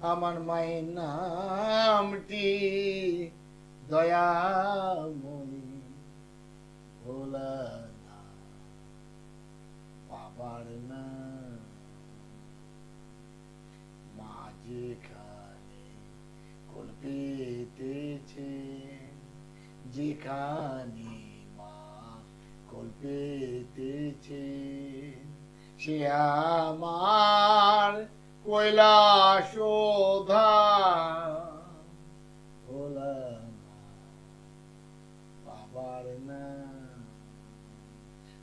আমার মায়ের নামটি দয়াময়ী, ভোলা না বাবার নাম। মা যেখানে কোল পেতেছে, যেখানে মা কোল পেতেছে, সে আমার কৈলাসোধা, ভোলা না বাবার নাম।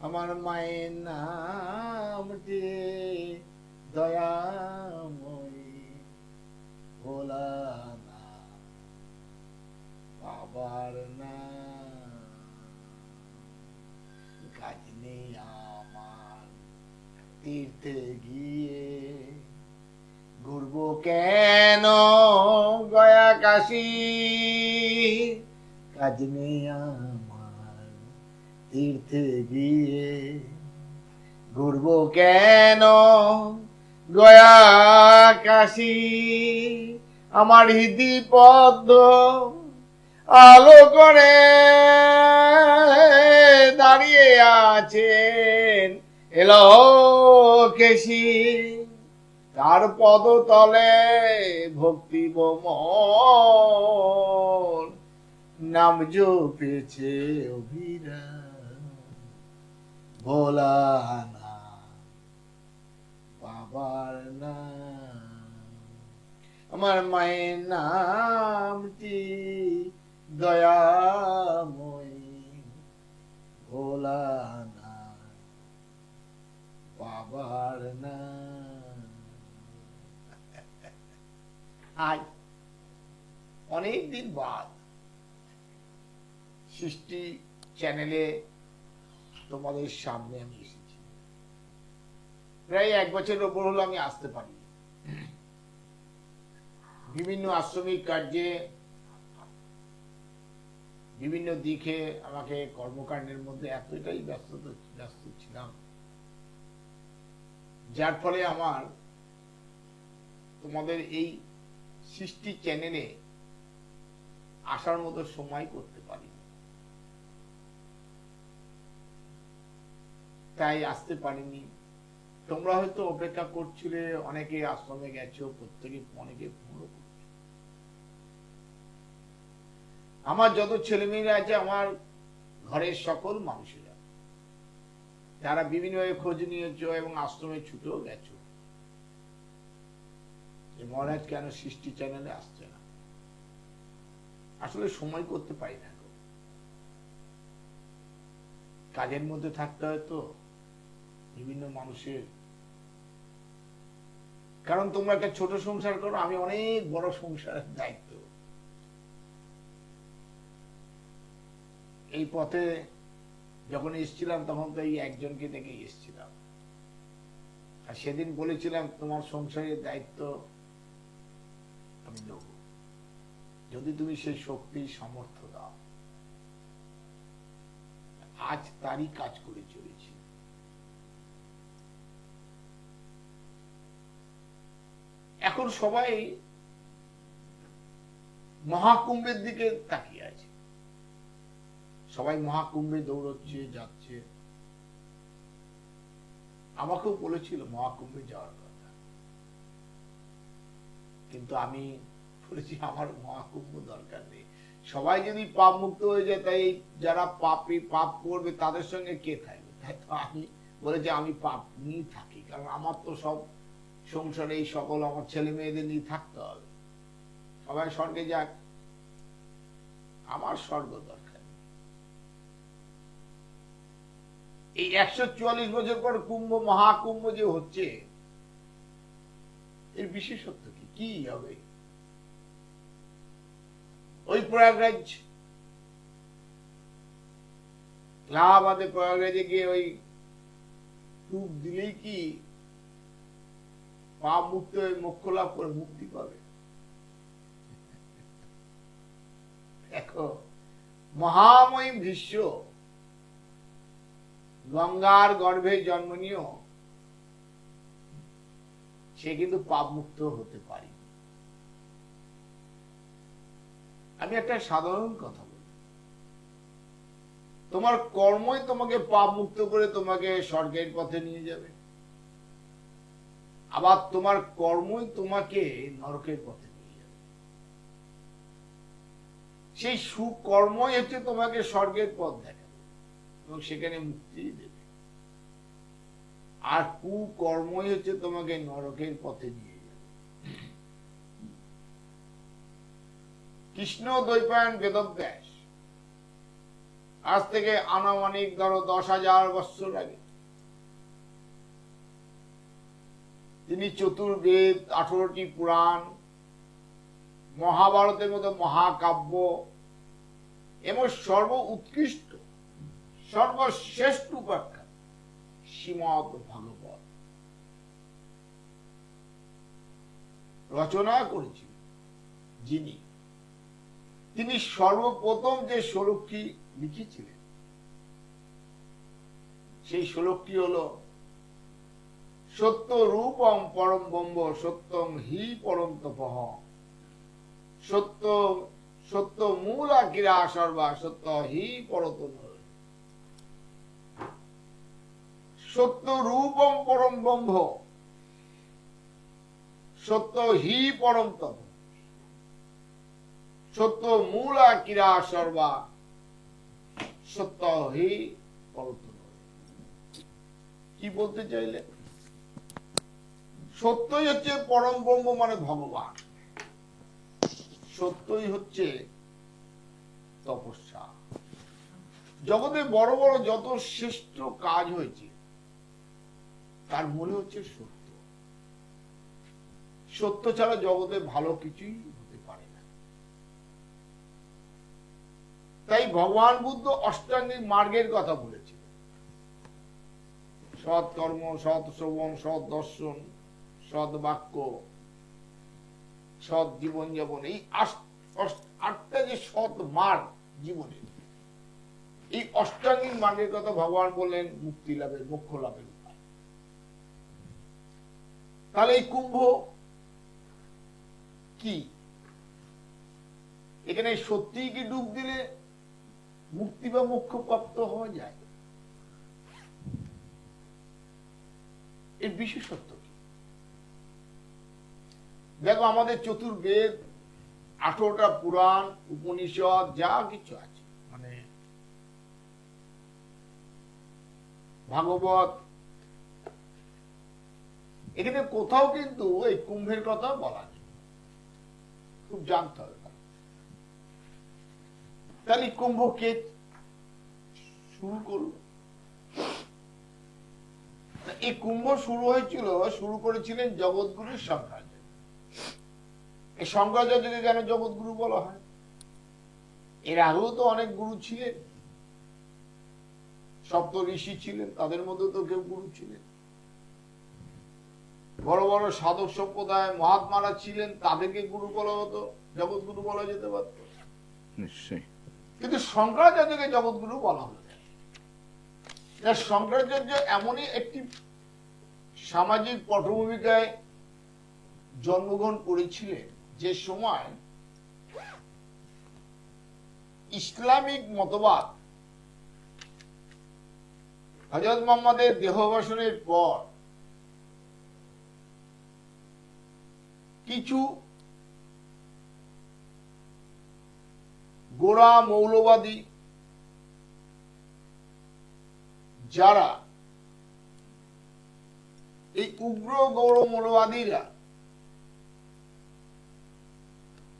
আমার মায়ের নামটি দয়াময়ী, ভোলা না বাবার নাম। কাজ নেই আমার তীর্থে গিয়ে, ঘুরবো কেন গয়া কাশী। কাজ নেই আমার তীর্থে গিয়ে, ঘুরবো কেন গয়া কাশী। আমার হৃদি পদ্ম আলো করে দাঁড়িয়ে আছেন এলোকেশী, তার পদতলে ভক্তি বোমল নাম জপেছে অভিরাম, ভোলা না বাবার নাম। আমার মায়ের নামটি দয়াময়ী, ভোলা না বাবার নাম। আজ অনেকদিন বাদ সৃষ্টি চ্যানেলে তোমাদের সামনে আমি এসেছি। প্রায় 1 বছরের উপর হলো আমি আসতে পারি। বিভিন্ন আশ্রমিক কার্যে, বিভিন্ন দিকে আমাকে কর্মকাণ্ডের মধ্যে এতটাই ব্যস্ত ছিলাম, যার ফলে আমার তোমাদের এই সৃষ্টি চ্যানেলে আসার মতো সময় করতে পারি, তাই আসতে পারিনি। তোমরা হয়তো অপেক্ষা করছিলে, অনেকে আশ্রমে গেছো, প্রত্যেকে অনেকে ফোনও করছো। আমার যত ছেলেমেয়েরা আছে, আমার ঘরের সকল মানুষেরা, যারা বিভিন্নভাবে খোঁজ নিয়েছো এবং আশ্রমে ছুটেও গেছো যে মহারাজ কেন সৃষ্টি চ্যানেলে আসছে না। আসলে সময় করতে পারি না, কাজের মধ্যে থাকতে হয় তো বিভিন্ন মানুষের। কারণ তোমরা একটা ছোট সংসার করো, আমি অনেক বড় সংসারের দায়িত্ব। এই পথে যখন এসেছিলাম তখন তো এই একজনকে দেখে এসেছিলাম, আর সেদিন বলেছিলাম তোমার সংসারের দায়িত্ব আমি নেব, যদি তুমি সেই শক্তি সামর্থ্য দাও। আজ তারই কাজ করে চলেছি। এখন সবাই মহাকুম্ভের দিকে তাকিয়ে আছে, সবাই মহাকুম্ভে দৌড়চ্ছে, যাচ্ছে। আমাকেও বলেছিল মহাকুম্ভে যাওয়ার কথা, কিন্তু আমি বলেছি আমার মহাকুম্ভ দরকার নেই। সবাই যদি পাপ মুক্ত হয়ে যায়, তাই যারা পাপ করবে তাদের সঙ্গে কে থাকবে? তাই তো আমি বলেছি আমি পাপ নিয়ে থাকি, কারণ আমার তো সব সংসারে এই সকল আমার ছেলে মেয়েদের নিয়ে থাকতে হবে। সবাই স্বর্গে যাক, আমার স্বর্গ দরকার। এই 144 বছর পর কুম্ভ, মহাকুম্ভ যে হচ্ছে, এর বিশেষত্ব কি? কি হবে? ওই প্রয়াগরাজ, এলাহাবাদে প্রয়াগরাজে গিয়ে ওই ডুব দিলেই কি পাপ মুক্ত হয়ে মোক্ষ লাভ করে মুক্তি পাবে? দেখো, মহামহিম ভীষ্ম গঙ্গার গর্ভে জন্ম নিয়েও সে কিন্তু পাপ মুক্ত হতে পারেনি। আমি একটা সাধারণ কথা বলি, তোমার কর্মই তোমাকে পাপ মুক্ত করে তোমাকে স্বর্গের পথে নিয়ে যাবে, আবার তোমার কর্মই তোমাকে নরকের পথে নিয়ে যাবে। সেই সুকর্মই হচ্ছে তোমাকে স্বর্গের পথ দেখাবে এবং সেখানে মুক্তি দেবে, আর কুকর্মই হচ্ছে তোমাকে নরকের পথে নিয়ে যাবে। কৃষ্ণ দ্বৈপায়ন বেদব্যাস আজ থেকে আনুমানিক ধরো 10,000 বছর আগে তিনি চতুর্বেদ, 18টি পুরাণ, মহাভারতের মতো মহাকাব্য এবং সর্ব উৎকৃষ্ট সর্বশ্রেষ্ঠ উপাখ্যান শ্রীমদ্ ভাগবত রচনা করেছিলেন। তিনি সর্বপ্রথম যে শ্লোকটি লিখেছিলেন সেই শ্লোকটি হলো সত্য রূপম পরম ব্রহ্ম সত্যং হি পরম তপঃ সত্য সত্য মূলা গিরা সর্বা সত্য হি পরতম। সত্য রূপম পরম ব্রহ্ম সত্য হি পরম তপঃ সত্য মূলা কিরা সর্বা সত্য হি পরতম। কি বলতে চাইলে, সত্যই হচ্ছে পরম ব্রহ্ম মানে ভগবান, সত্যই হচ্ছে তপস্যা। জগতে বড় বড় যত শ্রেষ্ঠ কাজ হয়েছে তার মূলে হচ্ছে সত্য। সত্য ছাড়া জগতে ভালো কিছুই হতে পারে না। তাই ভগবান বুদ্ধ অষ্টাঙ্গিক মার্গের কথা বলেছিলেন, সৎ কর্ম, সৎ শ্রবণ, সৎ দর্শন, সৎ বাক্য, সৎ জীবন যাপন। এই আটটা যে সৎ মার্গ জীবনে, এই অষ্টাঙ্গিক মার্গের কথা ভগবান বললেন মুক্তি লাভের, মোক্ষ লাভের উপায়। তাহলে এই কুম্ভ কি, এখানে সত্যি কি ডুব দিলে মুক্তি বা মোক্ষ প্রাপ্ত হওয়া যায়? এর বিশেষত্ব কি? দেখো, আমাদের চতুর্বেদ, 18টা পুরাণ, উপনিষদ যা কিছু আছে, মানে ভাগবত, এখানে কোথাও কিন্তু এই কুম্ভের কথা বলা নেই। খুব জানতে হবে। তাহলে কুম্ভ কে শুরু করলো? এই কুম্ভ শুরু করেছিলেন জগৎগুরু শঙ্করাচার্য। এই শঙ্করাচার্যকে কেন জগৎগুরু বলা হয়? এর আগেও তো অনেক গুরু ছিলেন, সপ্ত ঋষি ছিলেন, তাদের মধ্যে তো কেউ গুরু ছিলেন। বড় বড় সাধক সম্প্রদায় মহাত্মারা ছিলেন, তাদেরকে গুরু বলা হতো, জগৎগুরু বলা যেতে পারত নিশ্চয়ই। কিন্তু শঙ্করাচার্যকে জগৎগুরু বলা হলো। শঙ্করাচার্য এমনই একটি সামাজিক পটভূমিকায় জন্মগ্রহণ করেছিলেন যে সময় ইসলামিক মতবাদ হযরত মুহাম্মদের দেহাবসানের পর কিছু গোঁড়া মৌলবাদী, যারা এই উগ্র গৌর মৌলবাদীরা,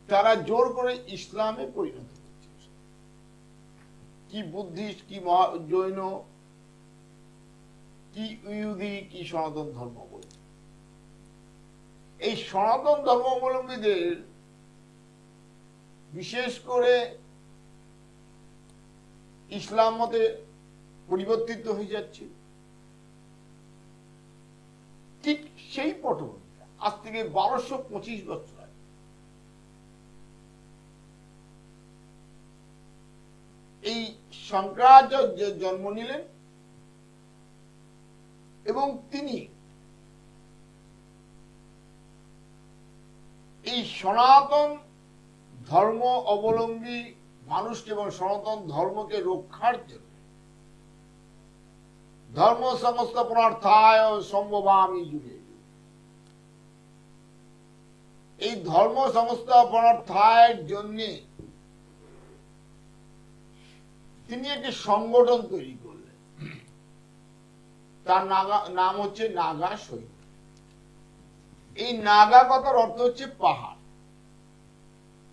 তারা জোর করে ইসলামে পরিণত করছে। কি বুদ্ধিস্ট, কি জৈন, কি ইহুদি, কি সনাতন ধর্ম বলে। এই সনাতন ধর্মাবলম্বীদের বিশেষ করে ইসলাম মতে পরিবর্তিত হয়ে যাচ্ছে। ঠিক সেই পটভূমিকা আজ থেকে 1225 বছর আগে এই শঙ্করাচার্য জন্ম নিলেন এবং তিনি এই সনাতন ধর্ম অবলম্বী মানুষকে এবং সনাতন ধর্মকে রক্ষার জন্য ধর্ম সংস্থাপনার্থায় সম্ভবামি যুগে, এই ধর্ম সংস্থাপনার্থায়ের জন্য তিনি একটি সংগঠন তৈরি করলেন। তার নাম হচ্ছে নাগা সৈন্য। এই নাগা কথার অর্থ হচ্ছে পাহাড়।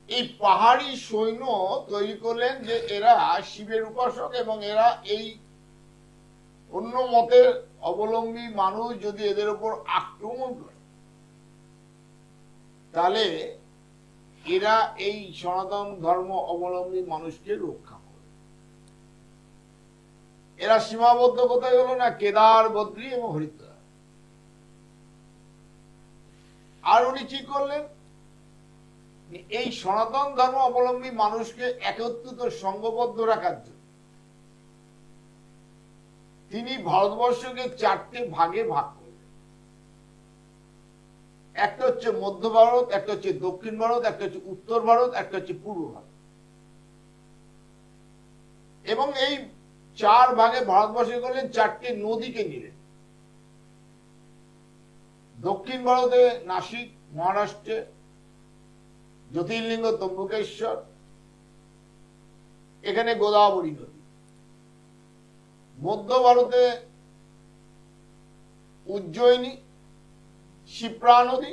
এই পাহাড়ি সৈন্য তৈরি করলেন যে এরা শিবের উপাসক এবং এরা এই অন্য মতের অবলম্বী মানুষ যদি এদের উপর আক্রমণ করে তাহলে এরা এই সনাতন ধর্ম অবলম্বী মানুষকে রক্ষা করে। এরা সীমাবদ্ধ কোথায় হলো না, কেদার, বদ্রী এবং হরিদ্বার। আর উনি কি করলেন, এই সনাতন ধর্ম অবলম্বী মানুষকে একত্রিত সংঘবদ্ধ রাখার জন্য তিনি ভারতবর্ষকে 4টে ভাগে ভাগ করলেন। একটা হচ্ছে মধ্য ভারত, একটা হচ্ছে দক্ষিণ ভারত, একটা হচ্ছে উত্তর ভারত, একটা হচ্ছে পূর্ব ভারত। এবং এই 4 ভাগে ভারতবর্ষে করলেন 4টে নদীকে নিলেন। দক্ষিণ ভারতে নাসিক, মহারাষ্ট্রে জ্যোতির্লিঙ্গ ত্রম্বকেশ্বর, এখানে গোদাবরী নদী। মধ্য ভারতে উজ্জয়িনী, শিপ্রা নদী,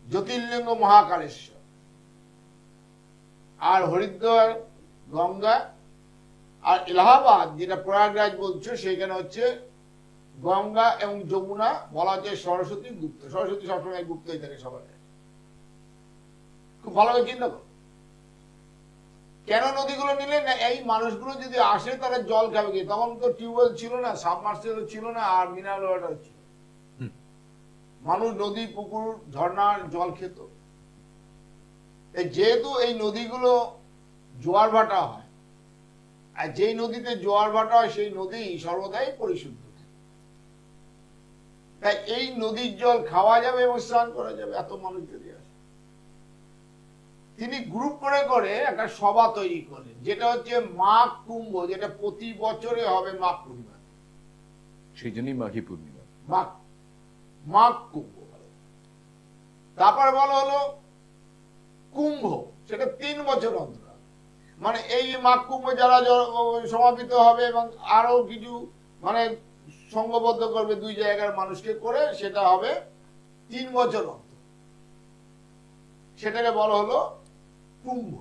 জ্যোতির্লিঙ্গ মহাকালেশ্বর। আর হরিদ্বার, গঙ্গা, আর এলাহাবাদ যেটা প্রয়াগরাজ বলছো সেখানে হচ্ছে গঙ্গা এবং যমুনা, বলা হচ্ছে সরস্বতী, গুপ্ত। সরস্বতী সবসময় গুপ্তই থাকে সবার। খুব ভালো করে চিন্তা করো, কেন নদীগুলো নিলেন না, এই মানুষগুলো যদি আসে তারা জল খাবে কি? তখন তো টিউবওয়েল ছিল না, সাবমার্সিবল ছিল না, আর মিনারেল ওয়াটার ছিল। মানুষ নদী, পুকুর, ঝর্ণার জল খেত। যেহেতু এই নদীগুলো জোয়ার ভাটা হয়, আর যেই নদীতে জোয়ার ভাটা হয় সেই নদী সর্বদাই পরিশুদ্ধ, তাই এই নদীর জল খাওয়া যাবে এবং স্নান করা যাবে এত মানুষ যদি আসে। তিনি গ্রুপ করে করে একটা সভা তৈরি করলেন, যেটা হচ্ছে মাঘ কুম্ভ, যেটা প্রতি বছরে হবে মাঘ পূর্ণিমা। সেই জন্যই মাঘী পূর্ণিমা, মাঘ কুম্ভ। তারপরে বলা হলো কুম্ভ, সেটা 3 বছর অন্তর। মানে এই মাঘ কুম্ভ যারা সমাপিত হবে এবং আরো কিছু মানে সংঘবদ্ধ করবে 2 জায়গার মানুষকে করে, সেটা হবে 3 বছর অন্তর। সেটাকে বলা হলো কুম্ভ।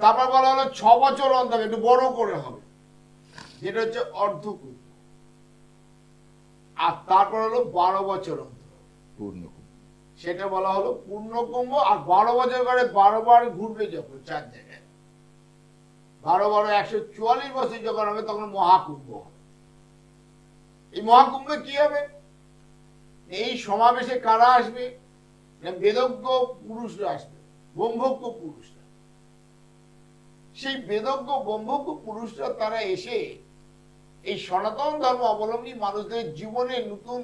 তারপর বলা হলো 6 বছর অন্তর, একটু বড় করে হবে, যেটা হচ্ছে অর্ধ কুম্ভ। আর তারপর হলো 12 বছর অন্তর পূর্ণ কুম্ভ, সেটা বলা হলো পূর্ণ কুম্ভ। আর 12 বছর করে 12 বার ঘুরবে যখন 4 জায়গায়, 12 12 144 বছর যখন হবে তখন মহাকুম্ভ হবে। এই মহাকুম্ভে কি হবে, এই সমাবেশে কারা আসবে, বেদজ্ঞ পুরুষরা আসবে, ব্রহ্মজ্ঞ পুরুষরা। সেই বেদজ্ঞ ব্রহ্মজ্ঞ পুরুষরা তারা এসে এই সনাতন ধর্ম অবলম্বী মানুষদের জীবনে নতুন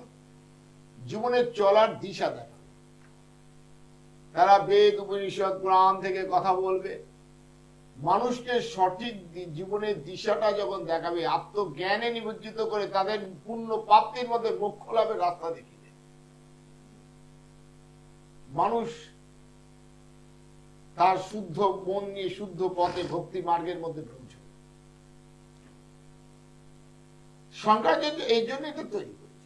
জীবনের চলার দিশা দেখাবে। তারা বেদ, উপনিষদ, পুরাণ থেকে কথা বলবে, মানুষকে সঠিক জীবনের দিশাটা যখন দেখাবে, আত্মজ্ঞানে নিমজ্জিত করে তাদের পূর্ণ প্রাপ্তির মধ্যে মোক্ষ লাভের রাস্তা দেখিয়ে দেবে। মানুষ তার শুদ্ধ মন নিয়ে শুদ্ধ পথে ভক্তি মার্গের মধ্যে পৌঁছবে। শঙ্করাচার্য এই জন্য এটা তৈরি করেছে।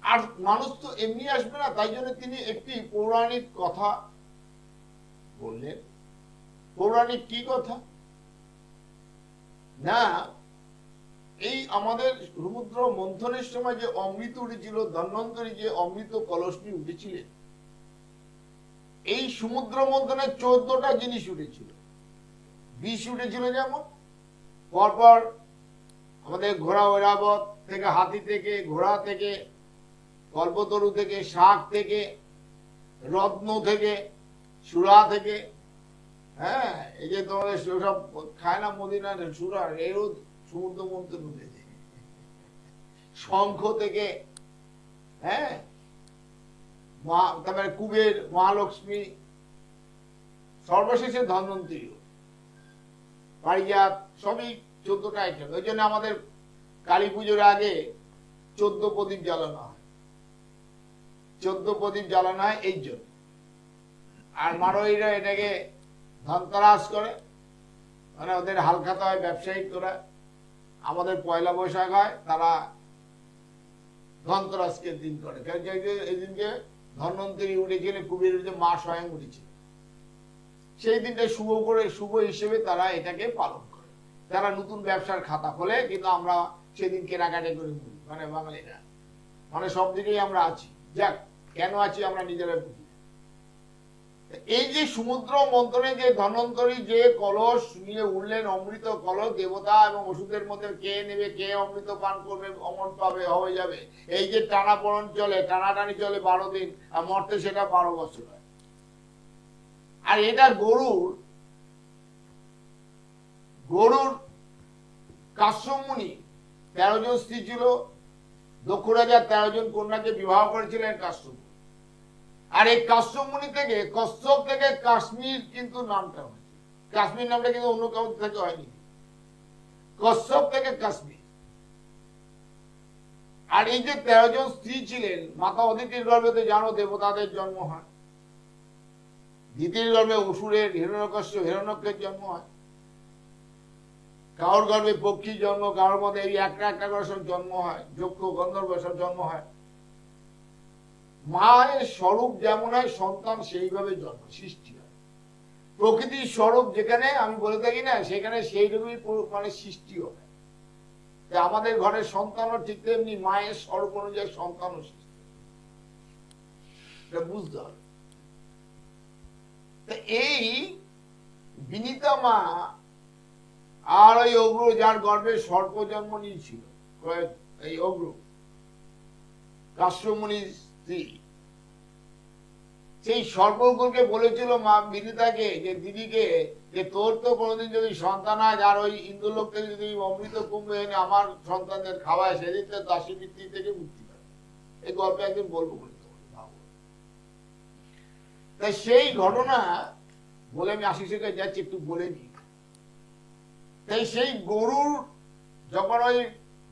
আর মানুষ তো এমনি আসবে না, তাই জন্য তিনি একটি পৌরাণিক কথা বললেন। পৌরাণিক কি কথা না, এই আমাদের সমুদ্র মন্থনের সময় যে অমৃত উঠেছিল, ধন্বন্তরী যে অমৃত কলস নিয়ে উঠেছিলেন, এই সমুদ্র মন্থনে 14টা জিনিস উঠেছিল। বিষ উঠেছিল, যেমন পরপর আমাদের ঘোড়া, ঐরাবত থেকে, হাতি থেকে, ঘোড়া থেকে, কল্পতরু থেকে, শাক থেকে, রত্ন থেকে, সুরা থেকে। হ্যাঁ, এই যে তোমাদের সব খায় না মদিনার সুরা, এরও সমুদ্র মন্থন উঠেছে। শঙ্খ থেকে, হ্যাঁ, তারপরে কুবের, মহালক্ষ্মী, সর্বশেষে ধন্বন্তরী, পারিজাত, সবই 14টা আইটেম। ওই জন্য আমাদের কালী পুজোর আগে 14 প্রদীপ জ্বালানো হয়। 14 প্রদীপ জ্বালানো হয় এই জন্য। আর মারোয়াড়িরা এটাকে ধনতেরাস করে, মানে ওদের হালখাতা হয় ব্যবসায়িক করা। আমাদের পয়লা বৈশাখ হয়, তারা ধনতেরাসকে দিন করে। এই দিনকে ধন্বন্তরী উঠেছিল, কুবের উঠে, মা স্বয়ং উঠেছিল। সেই দিনটা শুভ হিসেবে তারা এটাকে পালন করে। তারা নতুন ব্যবসার খাতা খোলে, কিন্তু আমরা সেদিন কেনাকাটি করে বলি, মানে বাঙালিরা, মানে সব দিকেই আমরা আছি। যাক, কেন আছি আমরা নিজেরা বুঝি। এই যে সমুদ্র মন্থনে যে ধন্বন্তরী যে কলস নিয়ে উঠলেন, অমৃত কলস, দেবতা এবং ওষুধের মধ্যে কে নেবে, কে অমৃত পান করবে, অমর পাবে, হয়ে যাবে। এই যে টানাপড়ন চলে, টানাটানি চলে 12 দিন, আর মরতে সেটা 12 বছর হয়। আর এটা গরুর কাশ্যপ মুনি 13 জন স্ত্রী ছিল, দক্ষ রাজা 13 জন কন্যাকে বিবাহ করেছিলেন কাশ্যপ। আর এই কাশ্যপ মুনি থেকে, কশ্যপ থেকে কাশ্মীর কিন্তু নামটা হয়েছে। কাশ্মীর নামটা কিন্তু অন্য কাউ থেকে হয়নি, কশ্যপ থেকে কাশ্মীর। আর এই যে 13 জন স্ত্রী ছিলেন, মাতা অদিতির গর্ভে জানো দেবতাদের জন্ম হয়, দ্বিতীয় গর্ভে অসুরের হিরণ্যকের জন্ম হয়, কারোর গর্ভে পক্ষী জন্ম, কারোর মধ্যে এই একটা একটা করে সব জন্ম হয়, যক্ষ গন্ধর্ব সব জন্ম হয়। মায়ের স্বরূপ যেমন হয়, সন্তান সেইভাবে জন্ম সৃষ্টি হয়। প্রকৃতির স্বরূপ যেখানে, আমি বলে থাকি না, সেখানে সেইরকমই মানে সৃষ্টি হবে। আমাদের ঘরের সন্তানও ঠিক তেমনি মায়ের স্বরূপ অনুযায়ী সন্তানও সৃষ্টি, এটা বুঝতে হবে। এই বিনীতা মা আর ওই অগ্র, যার গর্ভে সর্প জন্ম নিয়েছিল, এই অগ্র কাশ্যপ মুনির স্ত্রী, সেই সর্পগুলোকে বলেছিল মা বিনীতাকে, যে দিদিকে, যে তোর তো কোনোদিন যদি সন্তান হয়, আর ওই ইন্দ্রলোক থেকে যদি অমৃত কুম্ভ এনে আমার সন্তানদের খাওয়ায়, সেদিন তো দাসী বৃত্তি থেকে মুক্তি পাবে। এই গল্প একদিন বলবো বলে তাই সেই ঘটনা বলে আমি আশিসের কাছে যাচ্ছি, একটু বলে নি। তাই সেই গরুর যখন ওই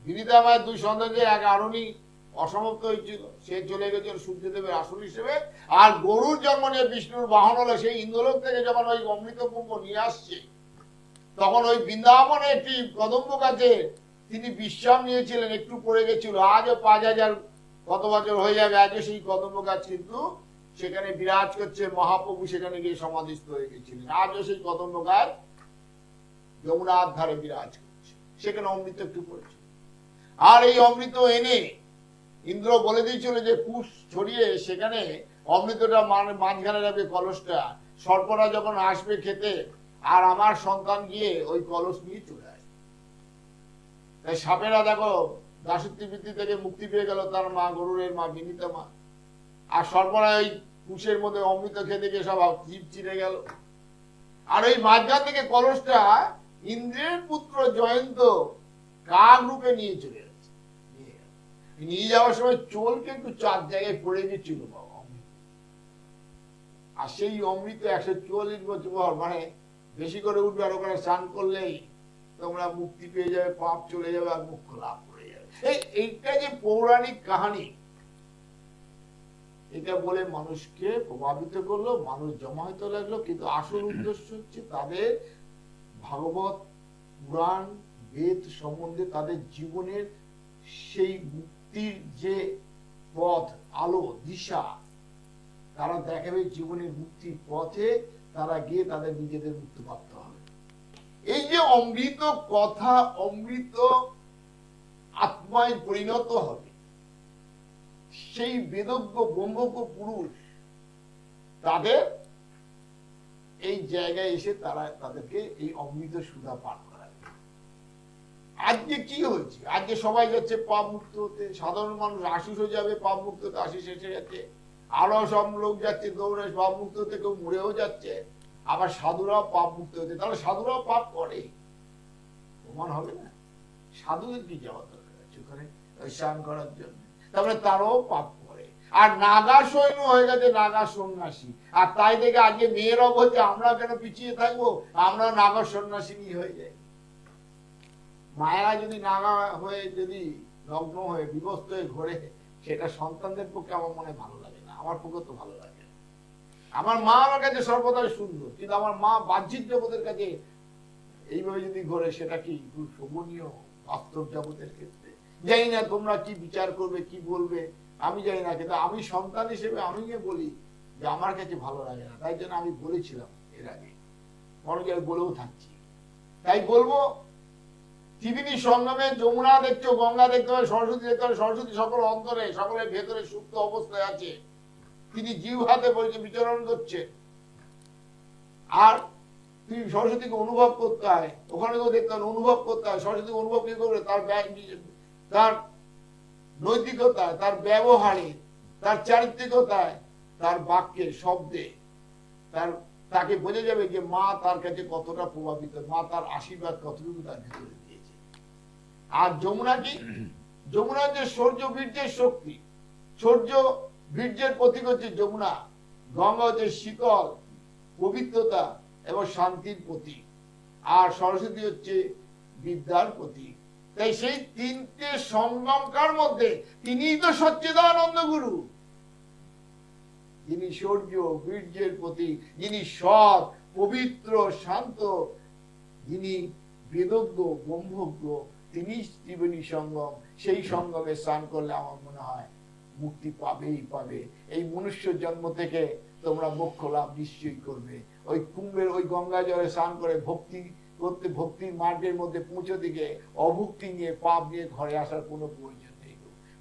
বিনীতা মায়ের 2 সন্তানকে, এক আরণী অসমাপ্ত হয়েছিল, সে চলে গেছিল সূর্যদেবের আসন হিসেবে। আর গরুর জন্ম নিয়ে বিষ্ণুর বাহন হলো, সেই ইন্দ্রলোক থেকে যখন ওই অমৃত কুম্ভ নিয়ে আসছে, তখন ওই বৃন্দাবনে একটি কদম্ব গাছে তিনি বিশ্রাম নিয়েছিলেন, একটু পড়ে গেছিল। আজও 5000 কত বছর হয়ে যাবে, আজও সেই কদম্ব গাছ কিন্তু সেখানে বিরাজ করছে। মহাপ্রভু সেখানে গিয়ে সমাধিস্থ হয়ে গেছিলেন, আজও সেই কদম্ব গাছ যমুনার ধারে বিরাজ করছে, সেখানে অমৃত একটু পড়েছে। আর এই অমৃত এনে ইন্দ্র বলে দিয়েছিল যে কুশ ছড়িয়ে সেখানে অমৃতটা মাঝখানে রাখবে কলসটা, সর্পরা যখন আসবে খেতে, আর আমার সন্তান গিয়ে ওই কলস নিয়ে চলে আসবে। তাই সাপেরা দেখো দাসত্ব বৃত্তি থেকে মুক্তি পেয়ে গেল, তার মা গরুরের মা বিনীতা মা। আর সর্বরা ওই কুশের মধ্যে অমৃত খেতে গিয়ে সব জীব চিরে গেল। আর ওই মাঝখান থেকে কলসটা ইন্দ্রের পুত্র জয়ন্ত কাক রূপে নিয়ে চলে যাচ্ছে। নিয়ে যাওয়ার সময় চোল কিন্তু 4 জায়গায় পড়ে গেছিল বাবা অমৃত। আর সেই অমৃত 144 বছর, মানে বেশি করে উঠবে, আর ওখানে স্নান করলেই তোমরা মুক্তি পেয়ে যাবে, পাপ চলে যাবে, আর মুখ্য লাভ করে যাবে। এইটা যে পৌরাণিক কাহিনী, এটা বলে মানুষকে প্রভাবিত করলো, মানুষ জমা হইতে লাগলো। কিন্তু আসল উদ্দেশ্য হচ্ছে তাদের ভাগবত পুরাণ বেদ সম্বন্ধে, তাদের জীবনের সেই মুক্তির যে পথ, আলো দিশা তারা দেখাবে। জীবনের মুক্তির পথে তারা গিয়ে তাদের নিজেদের মুক্তি প্রাপ্ত হবে। এই যে অমৃত কথা, অমৃত আত্মায় পরিণত হবে, সেই বেদজ্ঞ ব্রহ্মজ্ঞ পুরুষ তাদের এই জায়গায় এসে তারা তাদেরকে এই অমৃত সুধা পান করাবে। আজকে কি হয়েছে? আজকে সবাই যাচ্ছে পাপ মুক্ত হতে, সাধারণ মানুষ আশিস হয়ে যাবে পাপ মুক্ত হতে, আশিস এসে যাচ্ছে। আরো সব লোক যাচ্ছে দৌড়ে পাপ মুক্ত হতে, কেউ মরেও যাচ্ছে। আবার সাধুরাও পাপ মুক্ত হতে, তাহলে সাধুরাও পাপ করে, প্রমাণ হবে না? সাধুদের কি যাওয়া দরকার আছে ওখানে স্নান করার জন্য? তারপরে তারাও পাপ করে। আর নাগা সৈন্য হয়ে গেছে নাগা সন্ন্যাসী। আর তাই দেখে আজকে মেয়েরাও বলছে আমরা কেন পিছিয়ে থাকবো, আমরা নাগা সন্ন্যাসিনী হয়ে যাই। মায়েরা যদি নাগা হয়ে যদি লগ্ন হয়ে বিভস্ত হয়ে ঘোরে, সেটা সন্তানদের পক্ষে আমার মনে ভালো লাগে না, আমার পক্ষে তো ভালো লাগে। আমার মা আমার কাছে সর্বদাই সুন্দর, কিন্তু আমার মা বাহ্যিক জগতের কাছে এইভাবে যদি ঘোরে, সেটা কি শোভনীয় বাস্তব জগতের ক্ষেত্রে? জানি না তোমরা কি বিচার করবে, কি বলবে আমি জানি না, কিন্তু আমি সন্তান হিসেবে আমি বলি যে আমার কাছে ভালো লাগে না। তাই জন্য আমি বলেছিলাম এর আগে, মনে জায়গায় বলেও থাকছি। তাই বলবো, ত্রিবেণী সঙ্গমে যমুনা দেখছো, গঙ্গা দেখতে হবে, সরস্বতী দেখতে হবে। সরস্বতী সকল অন্তরে, সকলের ভেতরে সুপ্ত অবস্থায় আছে, তিনি জিভ হাতে বিচরণ করছে। আর তুমি সরস্বতীকে অনুভব করতে হয়, ওখানে তো দেখতে হয়, অনুভব করতে হয়। সরস্বতীকে অনুভব কি করবে? তার নৈতিকতায়, তার ব্যবহারে, তার চারিত্রিকতায়, তার বাক্যে, শব্দে, তাকে বোঝা যাবে যে মা তার কাছে কতটা প্রভাবিত, মা তার আশীর্বাদ কতটুকু তার ভিতরে দিয়েছে। আর যমুনা কি? যমুনা যে সূর্য বীর্যের শক্তি, সূর্য বীর্যের প্রতীক হচ্ছে যমুনা। গঙ্গা হচ্ছে শীতল পবিত্রতা এবং শান্তির প্রতীক, আর সরস্বতী হচ্ছে বিদ্যার প্রতীক। তাই সেই তিনটে সঙ্গমকার মধ্যে তিনিই তো সচ্চিদানন্দ গুরু, যিনি সূর্য বীর্যের প্রতীক, যিনি সৎ, পবিত্র, শান্ত, যিনি বেদজ্ঞ, ব্রহ্মজ্ঞ, তিনি ত্রিবেণী সঙ্গম। সেই সঙ্গমে স্নান করলে আমার মনে হয় মুক্তি পাবেই পাবে। এই মনুষ্য জন্ম থেকে তোমরা মোক্ষ লাভ নিশ্চয়ই করবে। ওই কুম্ভের ওই গঙ্গা জলে স্নান করে ভক্তি করতে, ভক্তির মার্গের মধ্যে পৌঁছে দিকে অভক্তি নিয়ে, পাপ নিয়ে ঘরে আসার কোনো প্রয়োজন নেই,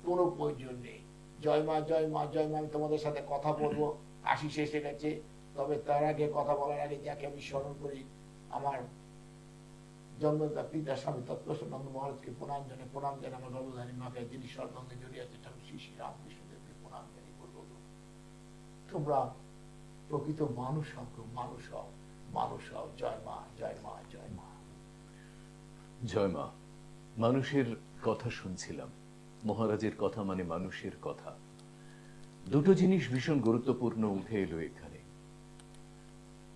কোনো প্রয়োজন নেই। জয় মা, জয় মা, জয় মা। আমি তোমাদের সাথে কথা বলবো, আশিস এসে গেছে। তবে তার আগে, কথা বলার আগে যাকে আমি স্মরণ করি, আমার জন্মদাতা পিতা স্বামী তৎপ্রসানন্দ মহারাজকে প্রণাম জানাই, প্রণাম জানাই আমার গর্ভধারী মাকে, যিনি সর্বাঙ্গে জড়িয়ে আছে, ঠাকুর শ্রী শ্রী রামকৃষ্ণদেবকে প্রণাম জানাই। বলবো তোমরা প্রকৃত মানুষ হও, মানুষ হও, মানুষ হও। জয় মা, জয় মা, জয় মা, জয় মা। মানুষের কথা শুনছিলাম, মহারাজের কথা মানে মানুষের কথা। দুটো জিনিস ভীষণ গুরুত্বপূর্ণ উঠে এলো এখানে।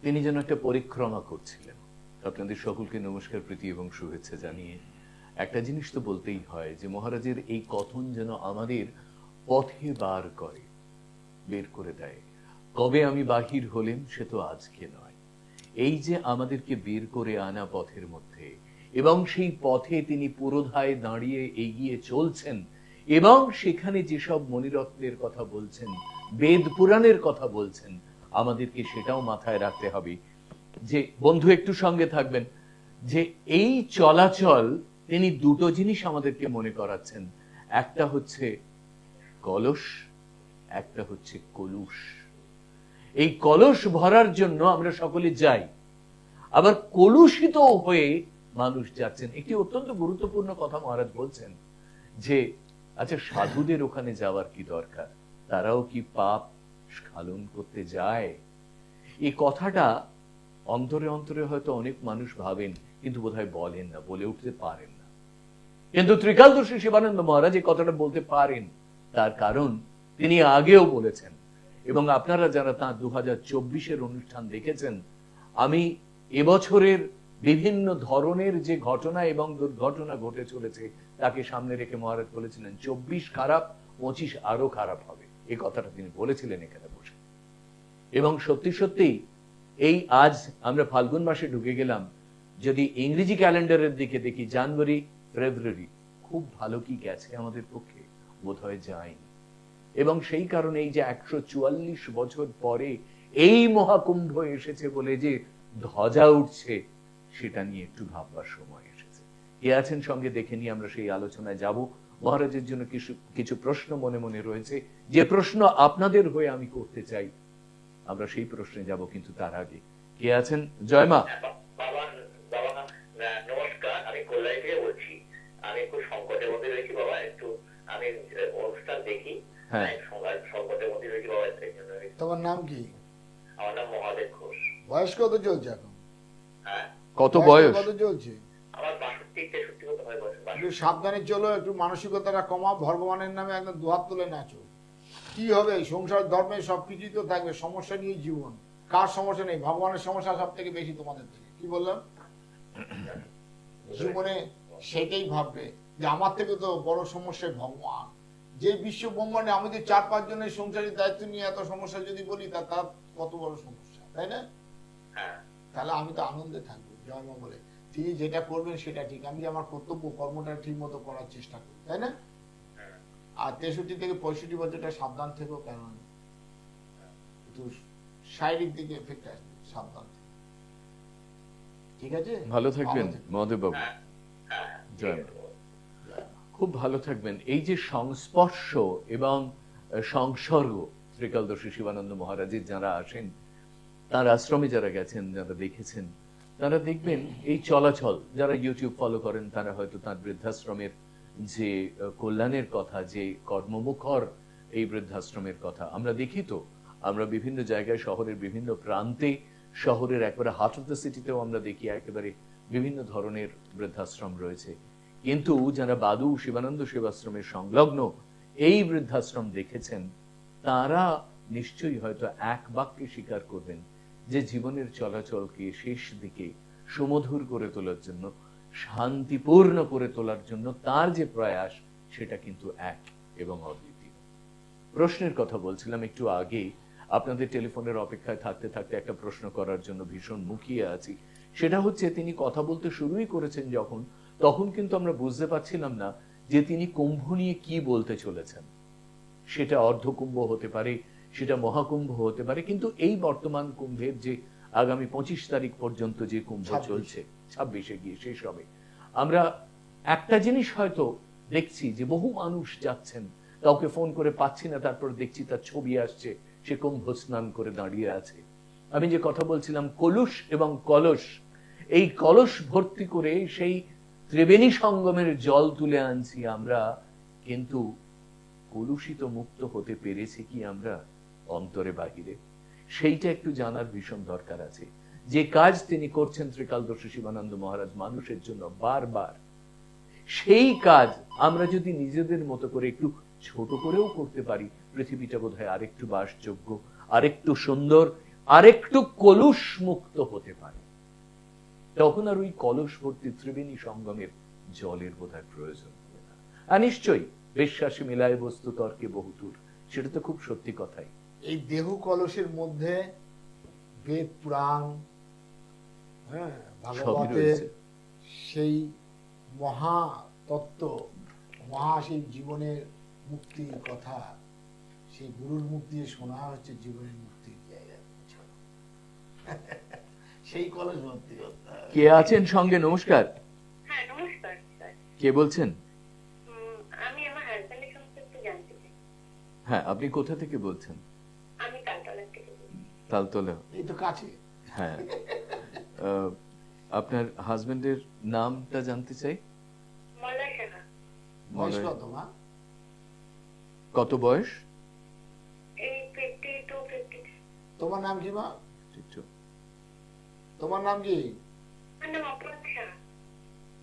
তিনি যেন একটা পরিক্রমা করছিলেন। আপনাদের সকলকে নমস্কার, প্রীতি এবং শুভেচ্ছা জানিয়ে একটা জিনিস তো বলতেই হয় যে মহারাজের এই কথন যেন আমাদের পথে বার করে, বের করে দেয়। কবে আমি বাহির হলেন সে তো আজকে নয়, এই যে আমাদেরকে বের করে আনা পথের মধ্যে, এবং সেই পথে তিনি পুরোধায় দাঁড়িয়ে এগিয়ে চলছেন, এবং সেখানে যেসব মণিরত্নের কথা বলছেন, বেদ পুরাণের কথা বলছেন, আমাদেরকে সেটাও মাথায় রাখতে হবে। যে বন্ধু একটু সঙ্গে থাকবেন, যে এই চলাচল তিনি দুটো জিনিস আমাদেরকে মনে করাচ্ছেন। একটা হচ্ছে কলস, একটা হচ্ছে কলুষ। এই কলস ভরার জন্য আমরা সকলে যাই, আবার কলুষিত হয়ে মানুষ যাচ্ছেন। একটি অত্যন্ত গুরুত্বপূর্ণ কথা মহারাজ বলছেন যে আচ্ছা, সাধুদের ওখানে যাওয়ার কি দরকার, তারাও কি পাপ স্খলন করতে যায়? এই কথাটা অন্তরে অন্তরে হয়তো অনেক মানুষ ভাবেন, কিন্তু বোধহয় বলেন না, বলে উঠতে পারেন না। কিন্তু ত্রিকালদর্শী শিবানন্দ মহারাজ এই কথাটা বলতে পারেন, তার কারণ তিনি আগেও বলেছেন। এবং আপনারা যারা তাঁর 2024-এর অনুষ্ঠান দেখেছেন, আমি এবছরের বিভিন্ন ধরনের যে ঘটনা এবং দুর্ঘটনা ঘটে চলেছে তাকে সামনে রেখে মহারাজ বলেছিলেন 24 খারাপ, 25 আরো খারাপ হবে। এই কথাটা তিনি বলেছিলেন এখানে বসে। এবং সত্যি সত্যি এই আজ আমরা ফাল্গুন মাসে ঢুকে গেলাম, যদি ইংরেজি ক্যালেন্ডারের দিকে দেখি, জানুয়ারি, ফেব্রুয়ারি খুব ভালো কি গেছে আমাদের পক্ষে? বোধহয় যায়নি। এবং সেই কারণে এই যে 144 বছর পরে এই মহাকুম্ভ এসেছে বলে যে ধ্বজা উঠছে, সেটা নিয়ে একটু ভাববার সময় এসেছে। কে আছেন সঙ্গে দেখে নিয়ে আমরা সেই আলোচনায় যাব। মহারাজের জন্য কিছু প্রশ্ন মনে মনে রয়েছে, যে প্রশ্ন আপনাদের হয়ে আমি করতে চাই, আমরা সেই প্রশ্নে যাব। কিন্তু তার আগে কে আছেন? জয় মা। বাবা, নমস্কার, আমি কল্যাণী থেকে বলছি। আমি একটু সংকটের মধ্যে রয়েছি বাবা, একটু আমি অনুষ্ঠান দেখি, সংকটের মধ্যে রয়েছি বাবা। তোমার নাম কি? আমার নাম মহাদেব ঘোষ। বয়স কত চলছে এখন? হ্যাঁ, কত বয়স? কত চলছে? আমার 62-63 কত হয় বয়স। একটু সাবধানে চলো, একটু মানসিকতাটা কমাও, ভগবানের নামে একদম দুহাত তুলে নাচো। কি হবে? সংসার ধর্মে সবকিছুই তো থাকবে, সমস্যা নিয়ে জীবন। কার সমস্যা নেই? ভগবানের সমস্যা সব থেকে বেশি তোমাদের থেকে। কি বললাম? জীবনে সেটাই ভাববে যে আমার থেকে তো বড় সমস্যা ভগবান। যে বিশ্ব ব্রহ্মাণ্ডে আমাদের 4-5 জনের সংসারের দায়িত্ব নিয়ে এত সমস্যা যদি বলি, তার কত বড় সমস্যা, তাই না? হ্যাঁ তাহলে আমি তো আনন্দে থাকবো জয় মা বলে। তিনি যেটা করবেন সেটা ঠিক, আমি আমার কর্তব্য কর্মটা ঠিক মতো করার চেষ্টা করি, তাই না? আর 63 থেকে 65 বছরটা সাবধান থেকো, কারণ একটু শারীরিক দিকে এফেক্ট আসবে, সাবধান থেকো। ঠিক আছে, ভালো থাকবেন মহাদেব বাবু। হ্যাঁ হ্যাঁ জয় ঠিক মা। আছে। খুব ভালো থাকবেন। এই যে সংস্পর্শ এবং সংসর্গ, ত্রিকালদর্শী শিবানন্দ মহারাজের যারা আসেন, তার আশ্রমে যারা গেছেন, যারা দেখেছেন, তারা দেখবেন এই চলাচল, যারা ইউটিউব ফলো করেন তারা হয়তো তার বৃদ্ধাশ্রমের যে কল্যাণের কথা, যে কর্মমুখর এই বৃদ্ধাশ্রমের কথা আমরা দেখি। তো আমরা বিভিন্ন জায়গায়, শহরের বিভিন্ন প্রান্তে, শহরের একবারে হার্ট অফ দ্য সিটিতেও আমরা দেখি একেবারে বিভিন্ন ধরনের বৃদ্ধাশ্রম রয়েছে। কিন্তু যারা বাদু শিবানন্দ সেবাশ্রমের সংলগ্ন এই বৃদ্ধাশ্রম দেখেছেন, তারা নিশ্চয়ই হয়তো এক বাক্যে স্বীকার করবেন যে জীবনের চলাচলকে শেষ দিকে সুমধুর করে তোলার জন্য, শান্তিপূর্ণ করে তোলার জন্য তার যে প্রয়াস, সেটা কিন্তু এক এবং অদ্বিতীয়। প্রশ্নের কথা বলছিলাম একটু আগে, আপনাদের টেলিফোনের অপেক্ষায় থাকতে থাকতে একটা প্রশ্ন করার জন্য ভীষণ মুখিয়ে আছি। সেটা হচ্ছে, তিনি কথা বলতে শুরুই করেছেন যখন, তখন কিন্তু আমরা বুঝতে পারছিলাম না যে তিনি কুম্ভ নিয়ে কি বলতে চলেছেন। সেটা অর্ধকুম্ভ হতে পারে, সেটা মহাকুম্ভ হতে পারে, কিন্তু এই বর্তমান কুম্ভের যে আগামী 25 তারিখ পর্যন্ত যে কুম্ভ চলছে, 26-এ গিয়ে শেষ হবে, আমরা একটা জিনিস হয়তো দেখছি যে বহু মানুষ যাচ্ছেন, কাউকে ফোন করে পাচ্ছি না, তারপর দেখছি তার ছবি আসছে, সে কুম্ভ স্নান করে দাঁড়িয়ে আছে। আমি যে কথা বলছিলাম কলুষ এবং কলস, এই কলস ভর্তি করে সেই ত্রিবেণী সঙ্গমের জল তুলে আনছি আমরা, কিন্তু কলুষিত মুক্ত হতে পেরেছি কি আমরা অন্তরে বাহিরে? সেইটা একটু জানার ভীষণ দরকার আছে। যে কাজ তিনি করছেন ত্রিকালদর্শী শিবানন্দ মহারাজ মানুষের জন্য বারবার, সেই কাজ আমরা যদি নিজেদের মতো করে একটু ছোট করেও করতে পারি, পৃথিবীটা বোধহয় আরেকটু বাসযোগ্য, আরেকটু সুন্দর, আরেকটু কলুষ মুক্ত হতে পারে। তখন আর ওই কলস ভর্তি ত্রিবেণী সঙ্গমের জলের বোধহয় প্রয়োজন হবে না। আর নিশ্চয়ই বিশ্বাসী মিলায় বস্তু তর্কে বহুদূর, সেটা তো খুব সত্যি কথাই। এই দেহ কলসের মধ্যে বেদ পুরাণ, হ্যাঁ, সবই ভাগবতের রয়েছে। সেই মহা তত্ত্ব, মহা সেই জীবনের মুক্তির কথা, সেই গুরুর মুখ দিয়ে শোনা হচ্ছে জীবনের মুক্তির জায়গা। সেই কলস ভর্তি করতে হবে। কে আছেন সঙ্গে? নমস্কার। হ্যাঁ নমস্কার স্যার। কে বলছেন? আমি আমার হাজবেন্ডের সম্পর্কে একটু জানতে চাই। হ্যাঁ, আপনি কোথা থেকে বলছেন? আমি তালতলা থেকে বলছি। তালতলা। এই তো কাছে। হ্যাঁ, আপনার হাজবেন্ডের নামটা জানতে চাই। মলয় সাহা। বয়স কত মা? কত বয়স? এই 52 53। তোমার নাম কি মা? একটু। তোমার নাম কি? আমার নাম অপরাধ সাহা।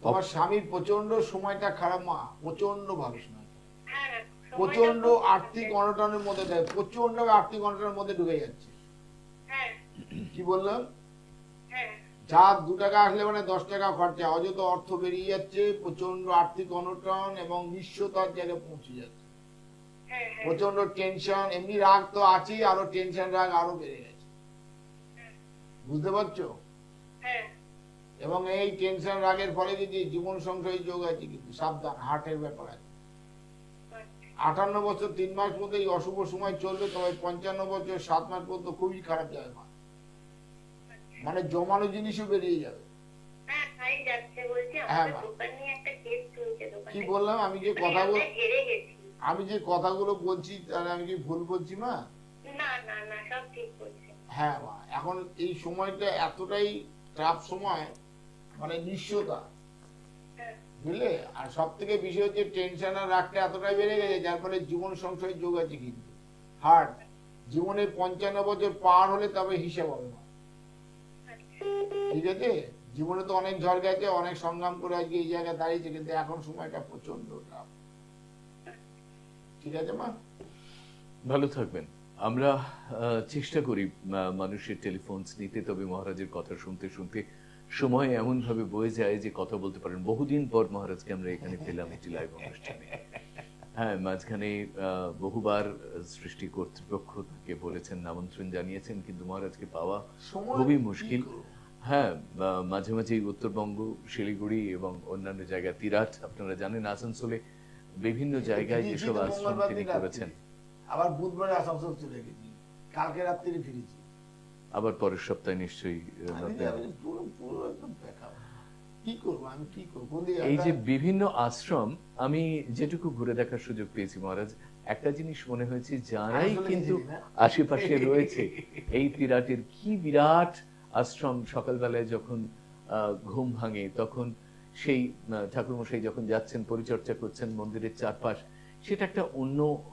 তোমার স্বামীর প্রচন্ড সময়টা খারাপ মা, প্রচন্ড ভালো সময়, হ্যাঁ প্রচন্ড আর্থিক অনটনের মধ্যে দেয়, প্রচন্ড আর্থিক অনটনের মধ্যে ঢুকে যাচ্ছে। হ্যাঁ কি বললাম? হ্যাঁ যা 2 টাকা আসলে মানে 10 টাকা খরচা, অযথা অর্থ বেরিয়ে যাচ্ছে, প্রচন্ড আর্থিক অনটন এবং নিঃস্বতার জায়গায় পৌঁছে যাচ্ছে, হ্যাঁ হ্যাঁ প্রচন্ড টেনশন, এমনি রাগ তো আছেই, আরো টেনশন রাগ আরো বেড়ে গেছে, বুঝতে পারছো? হ্যাঁ এবং এই টেনশন রাগের ফলে যদি জীবন সংশয় যোগ আছে, কিন্তু সাবধান, হার্টের ব্যাপার আছে। 58 বছর 3 মাস মধ্যে এই অশুভ সময় চলবে, তবে 55 বছর 7 মাস পর্যন্ত খুবই খারাপ যাবে মা, মানে জমানো জিনিসও বেরিয়ে যাবে। হ্যাঁ তাই যাচ্ছে বলছি। হ্যাঁ, আমাদের মা। দোকান নিয়ে একটা কেস চলছে দোকানে। কি বললাম? আমি যে কথাগুলো হেরে গেছি। আমি যে কথাগুলো বলছি, তাহলে আমি কি ভুল বলছি মা? না না না সব ঠিক বলছে। হ্যাঁ মা, এখন এই সময়টা এতটাই টাফ সময়, মানে নিঃস্বতা, হ্যাঁ বুঝলে? আর সব থেকে বিষয় হচ্ছে টেনশন আর রাগটা এতটাই বেড়ে গেছে, যার ফলে জীবন সংশয়ের যোগ আছে। কিন্তু হার্ট জীবনের 55 বছর পার হলে তবে হিসাব হবে না, ঠিক আছে? জীবনে তো অনেক ঝড় গেছে, অনেক সংগ্রাম করে আজকে এই জায়গায় দাঁড়িয়েছে, কিন্তু এখন সময়টা প্রচন্ড টাফ। ঠিক আছে মা? ভালো থাকবেন। আমরা চেষ্টা করি মানুষের টেলিফোন নিতে, তবে মহারাজের কথা শুনতে শুনতে সময় এমন ভাবে বয়ে যায় যে কথা বলতে পারেন। বহুদিন পর মহারাজকে আমরা এখানে পেলাম একটি লাইভ অনুষ্ঠানে। হ্যাঁ, মাঝখানে বহুবার সৃষ্টি কর্তৃপক্ষ তাকে বলেছেন, আমন্ত্রণ জানিয়েছেন, কিন্তু মহারাজকে পাওয়া সময় খুবই কি মুশকিল। করব? হ্যাঁ, মাঝে মাঝে উত্তরবঙ্গ, শিলিগুড়ি এবং অন্যান্য জায়গা, তিরাট, আপনারা জানেন আসানসোলে বিভিন্ন জায়গায় ফিরেছি যেসব তো আশ্রম মঙ্গলবার তিনি দিন রাত্রে। করেছেন। আবার বুধবারে আসানসোল চলে গেছি, কালকে রাত্রে ফিরেছি। আবার পরের সপ্তাহে নিশ্চয়ই আমি পুরো পুরো একদম বেকার। কি করবো আমি, কি করবো? কোন দিকে এই যে একটা- বিভিন্ন আশ্রম আমি যেটুকু ঘুরে দেখার সুযোগ পেয়েছি মহারাজ, একটা জিনিস মনে হয়েছে, যারাই আসলে কিন্তু গেছিলি না? আশেপাশে রয়েছে এই তিরাটের কি বিরাট আশ্রম, সকালবেলায় যখন ঘুম ভাঙে তখন সেই ঠাকুরমশাই যখন যাচ্ছেন পরিচর্যা করছেন মন্দিরের চারপাশ, সেটা একটা অন্য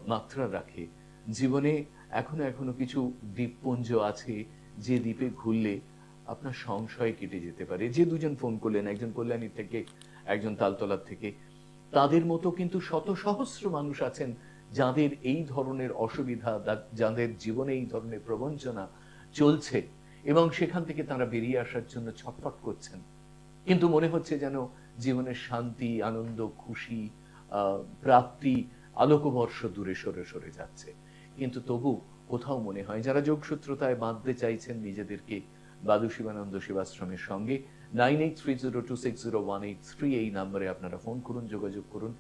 মাত্রা রাখে জীবনে। এখনো এখনো কিছু দ্বীপপুঞ্জ আছে যে দ্বীপে ঘুরলে আপনার সংশয় কেটে যেতে পারে। যে দুজন ফোন করলেন, একজন কল্যাণী থেকে, একজন তালতলার থেকে, তাদের মতো কিন্তু শত সহস্র মানুষ আছেন যাদের এই ধরনের অসুবিধা, যাদের জীবনে এই ধরনের প্রবঞ্চনা চলছে এবং সেখান থেকে তারা বেরিয়ে আসার জন্য ছটফট করছেন, কিন্তু মনে হচ্ছে যেন জীবনের শান্তি, আনন্দ, খুশি, প্রাপ্তি আলোকবর্ষ দূরে সরে সরে যাচ্ছে। কিন্তু তবু কোথাও মনে হয় যারা যোগসূত্রতায় বাঁধতে চাইছেন নিজেদেরকে বাদু শিবানন্দ সেবাশ্রমের সঙ্গে, 9830260183 এই নম্বরে আপনারা ফোন করুন, যোগাযোগ করুন।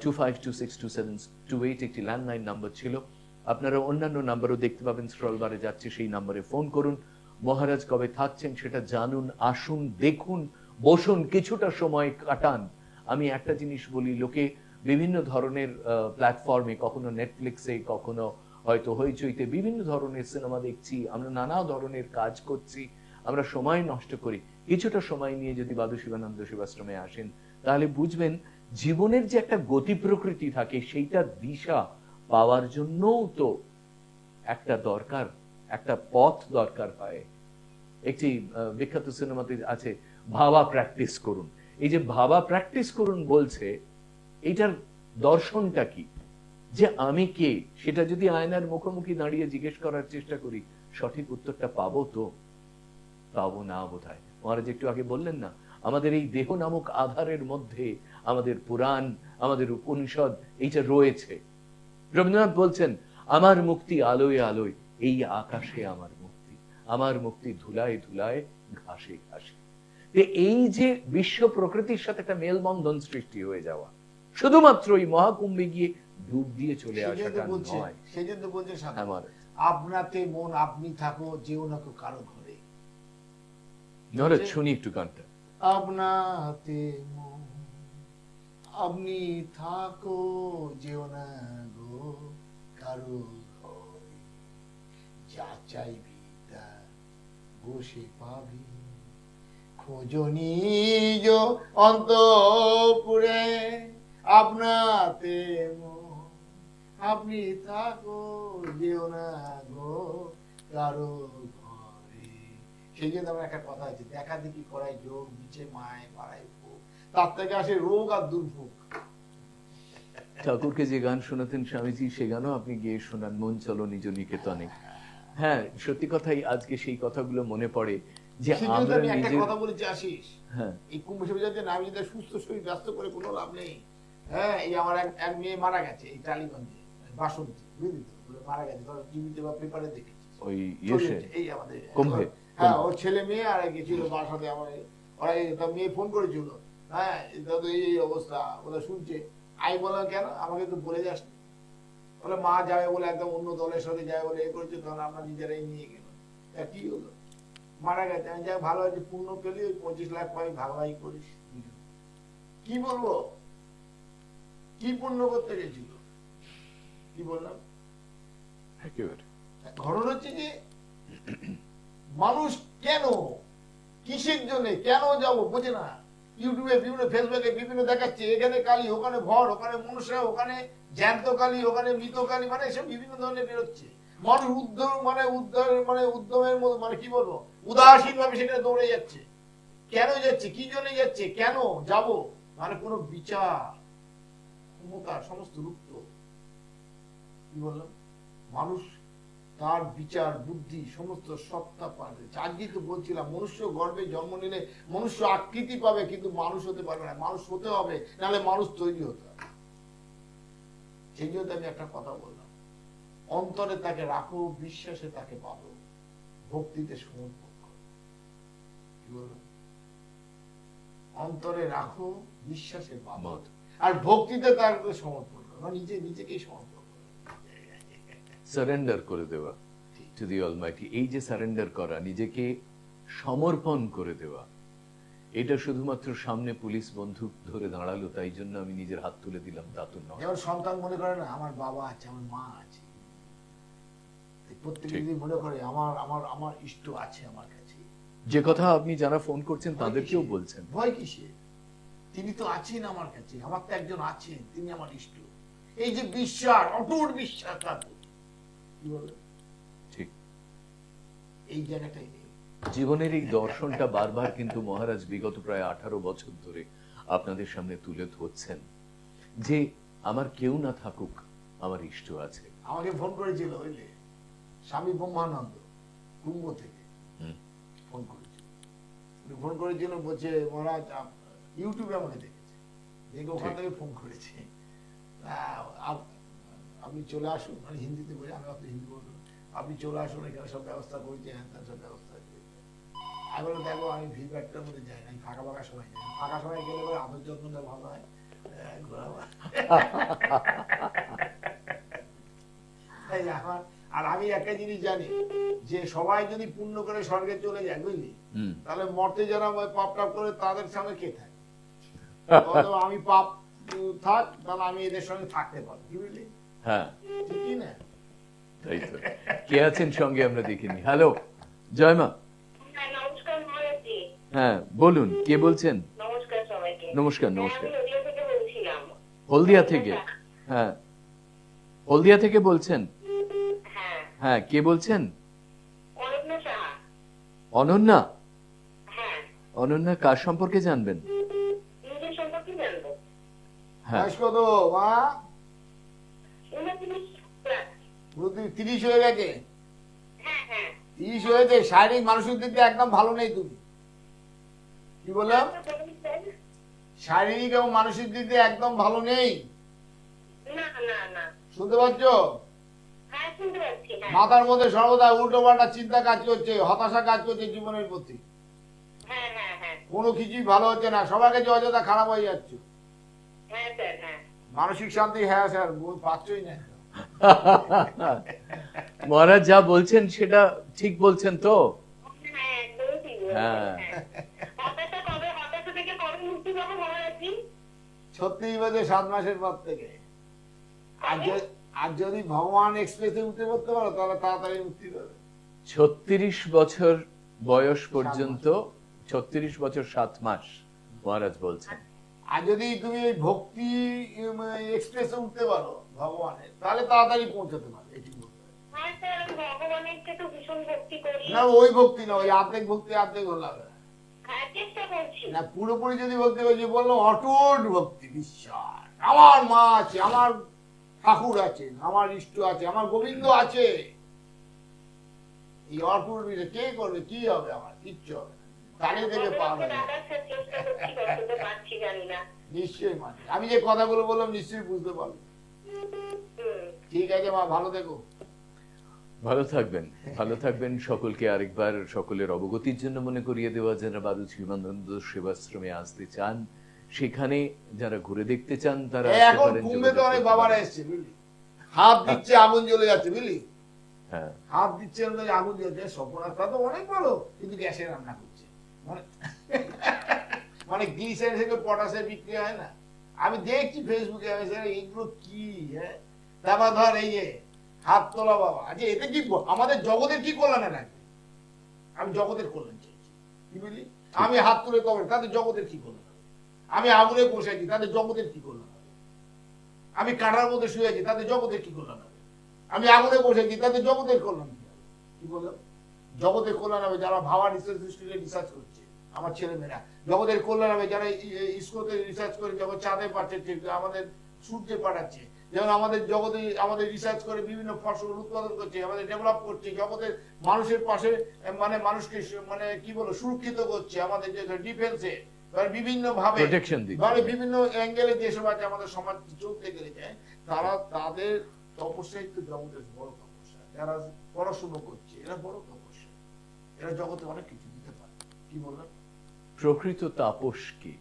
25262728 একটি ল্যান্ডলাইন নাম্বার ছিল। আপনারা অন্যান্য নাম্বারও দেখতে পাবেন, স্ক্রল বারে যাচ্ছে, সেই নম্বরে ফোন করুন। মহারাজ কবে থাকছেন সেটা জানুন, আসুন, দেখুন, বসুন, কিছুটা সময় কাটান। আমি একটা জিনিস বলি, লোকে বিভিন্ন ধরনের প্ল্যাটফর্মে, কখনো নেটফ্লিক্সে, কখনো হয়তো হইচইতে বিভিন্ন ধরনের সিনেমা দেখছি, আমরা নানা ধরনের কাজ করছি, আমরা সময় নষ্ট করি। কিছুটা সময় নিয়ে যদি বাদু শিবানন্দ সেবাশ্রমে আসেন তাহলে বুঝবেন জীবনের যে একটা গতি প্রকৃতি থাকে সেইটার দিশা পাওয়ার জন্যও তো একটা দরকার, একটা পথ দরকার হয়। একটি বিখ্যাত সিনেমাতে আছে, ভাবা প্র্যাকটিস করুন। এই যে ভাবা প্র্যাকটিস করুন বলছে, এটার দর্শনটা কি? যে আমি কে সেটা যদি আয়নার মুখোমুখি দাঁড়িয়ে জিজ্ঞেস করার চেষ্টা করি, সঠিক উত্তরটা পাবো তো? পাবো না বোধহয়। মহারাজ একটু আগে বললেন না, আমাদের এই দেহ নামক আধারের মধ্যে আমাদের পুরাণ, আমাদের উপনিষদ এইটা রয়েছে। রবীন্দ্রনাথ বলছেন, আমার মুক্তি আলোয় আলোয়, এই আকাশে আমার মুক্তি, আমার মুক্তি ধুলায় ধুলায়, ঘাসে ঘাসে। এই যে বিশ্ব প্রকৃতির সাথে একটা মেলবন্ধন সৃষ্টি হয়ে যাওয়া, শুধুমাত্র এই মহাকুম্ভে গিয়ে ডুব দিয়ে চলে আসাটা নয়। সেই জন্য বলছে হ্যাঁ মহারাজ। আপনাতে মন আপনি থাকো, যেও না কো কারো ঘরে। মহারাজ শুনি একটু গানটা। আপনাতে মন আপনি থাকো, যেও না গো কারো ঘরে, যা চাইবি তা বসে পাবি, খোঁজনি অন্তপুরে, আপনাতে মন আপনি থাকো, যেও না গো কারো ঘরে। সেই জন্য আমার একটা কথা আছে, দেখা দেখি করাই যোগ, নিচে মায় পাড়ায় ভোগ, তার থেকে আসে রোগ আর দুর্ভোগ। ঠাকুরকে যে গান শোনাতেন স্বামীজি, সে গানও আপনি গিয়ে শোনান, মন চলো নিজ নিকেতনে। হ্যাঁ, সত্যি কথাই আজকে সেই কথাগুলো মনে পড়ে যে আমরা আমি একটা নিজের। কথা বলেছি আশিস, হ্যাঁ, এই কুম্ভ সেবাতে আমি যদি সুস্থ শরীর ব্যস্ত করে কোনো লাভ নেই। হ্যাঁ, এই আমার এক মেয়ে মারা গেছে এই টালিগঞ্জে, বাসন্তী, বুঝলি তো, বলে মারা গেছে, ধরো টিভিতে বা পেপারে দেখেছি। ওই ইয়েসে এই আমাদের কুম্ভে। হ্যাঁ, ওর ছেলে মেয়ে আর গেছিল বাসাতে, আমার ওরা তার মেয়ে ফোন করেছিল, হ্যাঁ দাদু এই অবস্থা, ওরা শুনছে। আমি বললাম কেন, আমাকে তো বলে যাস না। বলে মা যাবে বলে একদম অন্য দলের সাথে যায় বলে এ করেছে, তখন আমরা নিজেরাই নিয়ে গেলাম। তা কি হলো, মারা গেছে। আমি যাই, ভালো হয়েছে, পূর্ণ পেলি, ওই 25 লাখ পাই, ভাগাভাগি করিস। কি বলবো, কি পূর্ণ করতে গেছিল, কি বললাম। একেবারে ঘটনা হচ্ছে যে মানুষ কেন, কিসের জন্য, কেন যাবো বোঝে না। ইউটিউবে বিভিন্ন, ফেসবুকে বিভিন্ন দেখাচ্ছে, এখানে কালী, ওখানে ভর, ওখানে মনুষ্য, ওখানে জ্যান্ত কালী, ওখানে মৃত কালী, মানে এসব বিভিন্ন ধরনের বেরোচ্ছে। মানুষ উদ্যমের মতো, মানে কি বলবো, উদাসীন ভাবে সেখানে দৌড়ে যাচ্ছে। কেন যাচ্ছে, কি জন্য যাচ্ছে, কেন যাব, মানে কোনো বিচার ক্ষমতা সমস্ত রুপ্ত। বললাম? মানুষ তার বিচার বুদ্ধি সমস্ত সত্তা পাবে। আজকেই তো বলছিলাম, মনুষ্য গর্ভে জন্ম নিলে মনুষ্য আকৃতি পাবে, কিন্তু মানুষ হতে পারবে না। মানুষ হতে হবে, নাহলে মানুষ তৈরি হতে হবে। সেই জন্য আমি একটা কথা বললাম, অন্তরে তাকে রাখো, বিশ্বাসে তাকে পাবো, ভক্তিতে সমর্পণ করো। কি বললাম? অন্তরে রাখো, বিশ্বাসে পাবো, আর ভক্তিতে তার সমর্পণ করো, নিজেকেই সমর্পণ করো, সারেন্ডার করে দেওয়া টু দি অলমাইটি। এই যে সারেন্ডার করা, নিজেকে সমর্পণ করে দেওয়া, এটা শুধুমাত্র সামনে পুলিশ বন্দুক ধরে দাঁড়ালো তাই জন্য আমি নিজের হাত তুলে দিলাম তা তো নয়। যেমন সন্তান মনে করে না আমার বাবা আছে, আমার মা আছে, প্রত্যেকে যদি মনে করে আমার আমার আমার ইষ্ট আছে আমার কাছে। যে কথা আপনি যারা ফোন করছেন তাদেরকেও বলছেন, ভয় কিসে? তিনি তো আছেন আমার কাছে, আমার তো একজন আছেন, তিনি আমার ইষ্ট। এই যে বিশ্বাস, অটুট বিশ্বাস, তার প্রতি। কি বলে? ঠিক এই জায়গাটাই নেই। জীবনের এই দর্শনটা বারবার কিন্তু মহারাজ বিগত প্রায় 18 বছর ধরে আপনাদের সামনে তুলে ধরছেন যে আমার কেউ না থাকুক, আমার ইষ্ট আছে। আমাকে ফোন করেছিল বুঝলে, স্বামী ব্রহ্মানন্দ কুম্ভ থেকে ফোন করেছিল। ফোন করেছিল, বলছে মহারাজ ইউটিউবে আমাকে দেখেছে, দেখে ওখান থেকে ফোন করেছে, আপনি চলে আসুন, মানে হিন্দিতে বলে, আমি অত হিন্দি বলবো, আপনি চলে আসুন, এখানে সব ব্যবস্থা করেছি, হ্যাঁ সব ব্যবস্থা করেছি। আমি বললাম দেখো আমি ভিড়ভাড়টার মধ্যে যাই না, আমি ফাঁকা ফাঁকা সময় যাই, ফাঁকা সময় গেলে পরে আদর যত্নটা ভালো হয়। আর আমি একটা জিনিস জানি, যে সবাই যদি পুণ্য করে স্বর্গে চলে যায় বুঝলি, তাহলে মরতে যারা পাপ টাপ করে তাদের সঙ্গে কে থাকে? আমি পাপ থাক, তাহলে আমি এদের সঙ্গে থাকতে পারবো, কি বুঝলি? হ্যাঁ ঠিকই না? তাই তো। কে আছেন সঙ্গে আমরা দেখিনি? হ্যালো, জয় মা। হ্যাঁ, নমস্কার মহারাজজি। হ্যাঁ বলুন, কে বলছেন? নমস্কার সবাইকে। নমস্কার, হ্যাঁ, নমস্কার। আমি নদিয়া থেকে বলছিলাম। হলদিয়া থেকে? হ্যাঁ, হলদিয়া থেকে বলছেন? হ্যাঁ, হ্যাঁ, কে বলছেন? অনন্যা সাহা। অনন্যা? হ্যাঁ, অনন্যা কার সম্পর্কে জানবেন? নিজের সম্পর্কে জানবো। হ্যাঁ, বয়স কত মা? 29 প্লাস। পুরো 30 হয়ে গেছে? হ্যাঁ, হ্যাঁ। 30 হয়েছে, শারীরিক মানসিক দিক দিয়ে একদম ভালো নেই তুমি। কি বললাম? শারীরিক এবং মানসিক দিক দিয়ে একদম ভালো নেই। না, না, না। শুনতে পাচ্ছ? হ্যাঁ, শুনতে পাচ্ছি। হ্যাঁ, মাথার মধ্যে সর্বদা উল্টো পাল্টা চিন্তা কাজ করছে, হতাশা কাজ করছে জীবনের প্রতি। হ্যাঁ, হ্যাঁ, হ্যাঁ। কোনো কিছুই ভালো হচ্ছে না, সবাইকে যে অযথা খারাপ হয়ে যাচ্ছে। হ্যাঁ, স্যার, হ্যাঁ। মানসিক শান্তি, হ্যাঁ স্যার, পাচ্ছই না। মহারাজ যা বলছেন সেটা ঠিক বলছেন তো? হ্যাঁ, একদমই ঠিক বলেছেন। হ্যাঁ। হ্যাঁ। হতাশা থেকে কবে মুক্তি পাবো মহারাজজি? 36 বছর 7 মাসের পর থেকে। আর যদি ভগবান এক্সপ্রেসে উঠতে করতে পারো, তাহলে তাড়াতাড়ি মুক্তি পাবে। 36 বছর বয়স পর্যন্ত, 36 বছর 7 মাস মহারাজ বলছেন। আর যদি তুমি ওই ভক্তি এক্সপ্রেসে উঠতে পারো ভগবানের, তাহলে তাড়াতাড়ি পৌঁছাতে পারবে। এটি বলতে হবে। হ্যাঁ, স্যার, আমি ভগবানের তো ভীষণ ভক্তি করি। না ওই ভক্তি না, ওই অর্ধেক ভক্তি অর্ধেক হলো হ্যাঁ, চেষ্টা করছি। না। পুরোপুরি যদি ভক্তি করছি, বললো অটুট ভক্তি বিশ্বাস, আমার মা আছে, আমার ঠাকুর আছেন, আমার ইষ্ট আছে, আমার গোবিন্দ আছে, এই অটুট বিশ্বাস কে করবে? কি হবে? আমার কিচ্ছু হবে না। তাহলে থেকে পাওয়া যাবে। দাদা, স্যার, চেষ্টা করছি, কতটা পারছি জানি না। নিশ্চয়ই মানে আমি যে কথাগুলো বললাম নিশ্চয়ই বুঝতে পারবে। হুম। ঠিক আছে মা, ভালো থেকো। ভালো থাকবেন, ভালো থাকবেন। সকলকে আরেকবার সকলের অবগতির জন্য মনে করিয়ে দেওয়া, যারা বারুদ শিবানন্দ সেবাশ্রমে আসতে চান, সেখানে যারা ঘুরে দেখতে চান তারা আসতে এখন পারেন, কুম্ভে তো যোগাযোগ অনেক করতে বাবারা পারেন। এসছে বুঝলি, হাত দিচ্ছে আগুন জ্বলে যাচ্ছে বুঝলি, হ্যাঁ, হাত দিচ্ছে আগুন জ্বলছে। স্বপ্নাথা তো অনেক ভালো, কিন্তু গ্যাসে রান্না করছে, মানে গ্লিসারিন থেকে পটাশে বিক্রি হয় না। আমি দেখছি ফেসবুকে, এইগুলো কি? হ্যাঁ, তারপর ধর এই যে হাত তোলা বাবা, আচ্ছা এতে কি আমাদের জগতের কি কল্যাণে লাগবে? আমি জগতের কল্যাণ চাইছি, কি বুঝলি? আমি হাত তুলে কবে, তাদের জগতের কি কল্যাণ হবে? আমি আগুনে বসেছি, তাদের জগতের কি কল্যাণ হবে? আমি কাঁটার মধ্যে শুয়ে আছি, তাদের জগতের কি কল্যাণ হবে? আমি আগুনে বসেছি, তাদের জগতের কল্যাণ কি হবে? কি বললাম? জগতের কল্যাণ হবে যারা ভাবা রিসার্চ করছে, আমার ছেলেমেয়েরা। জগতের কল্যাণ হবে যারা ইসকোতে রিসার্চ করে যখন চাঁদে পাঠাচ্ছে, আমাদের সূর্যে পাঠাচ্ছে। যেমন আমাদের জগতে আমাদের রিসার্চ করে বিভিন্ন ফসল উৎপাদন করছে, আমাদের ডেভেলপ করছে, জগতের মানুষের পাশে মানে মানুষকে মানে কি বলবো সুরক্ষিত করছে, আমাদের যে ডিফেন্সে বিভিন্ন ভাবে Protection দিচ্ছে। মানে বিভিন্ন অ্যাঙ্গেলে যেসব আছে আমাদের সমাজ চলতে গেলে যায়, তারা তাদের তপস্যাই তো জগতের বড় তপস্যা। যারা পড়াশুনো করছে এরা বড় তপস্যা, এরা জগতে অনেক কিছু দিতে পারে। কি বললেন? প্রকৃত তাপস কি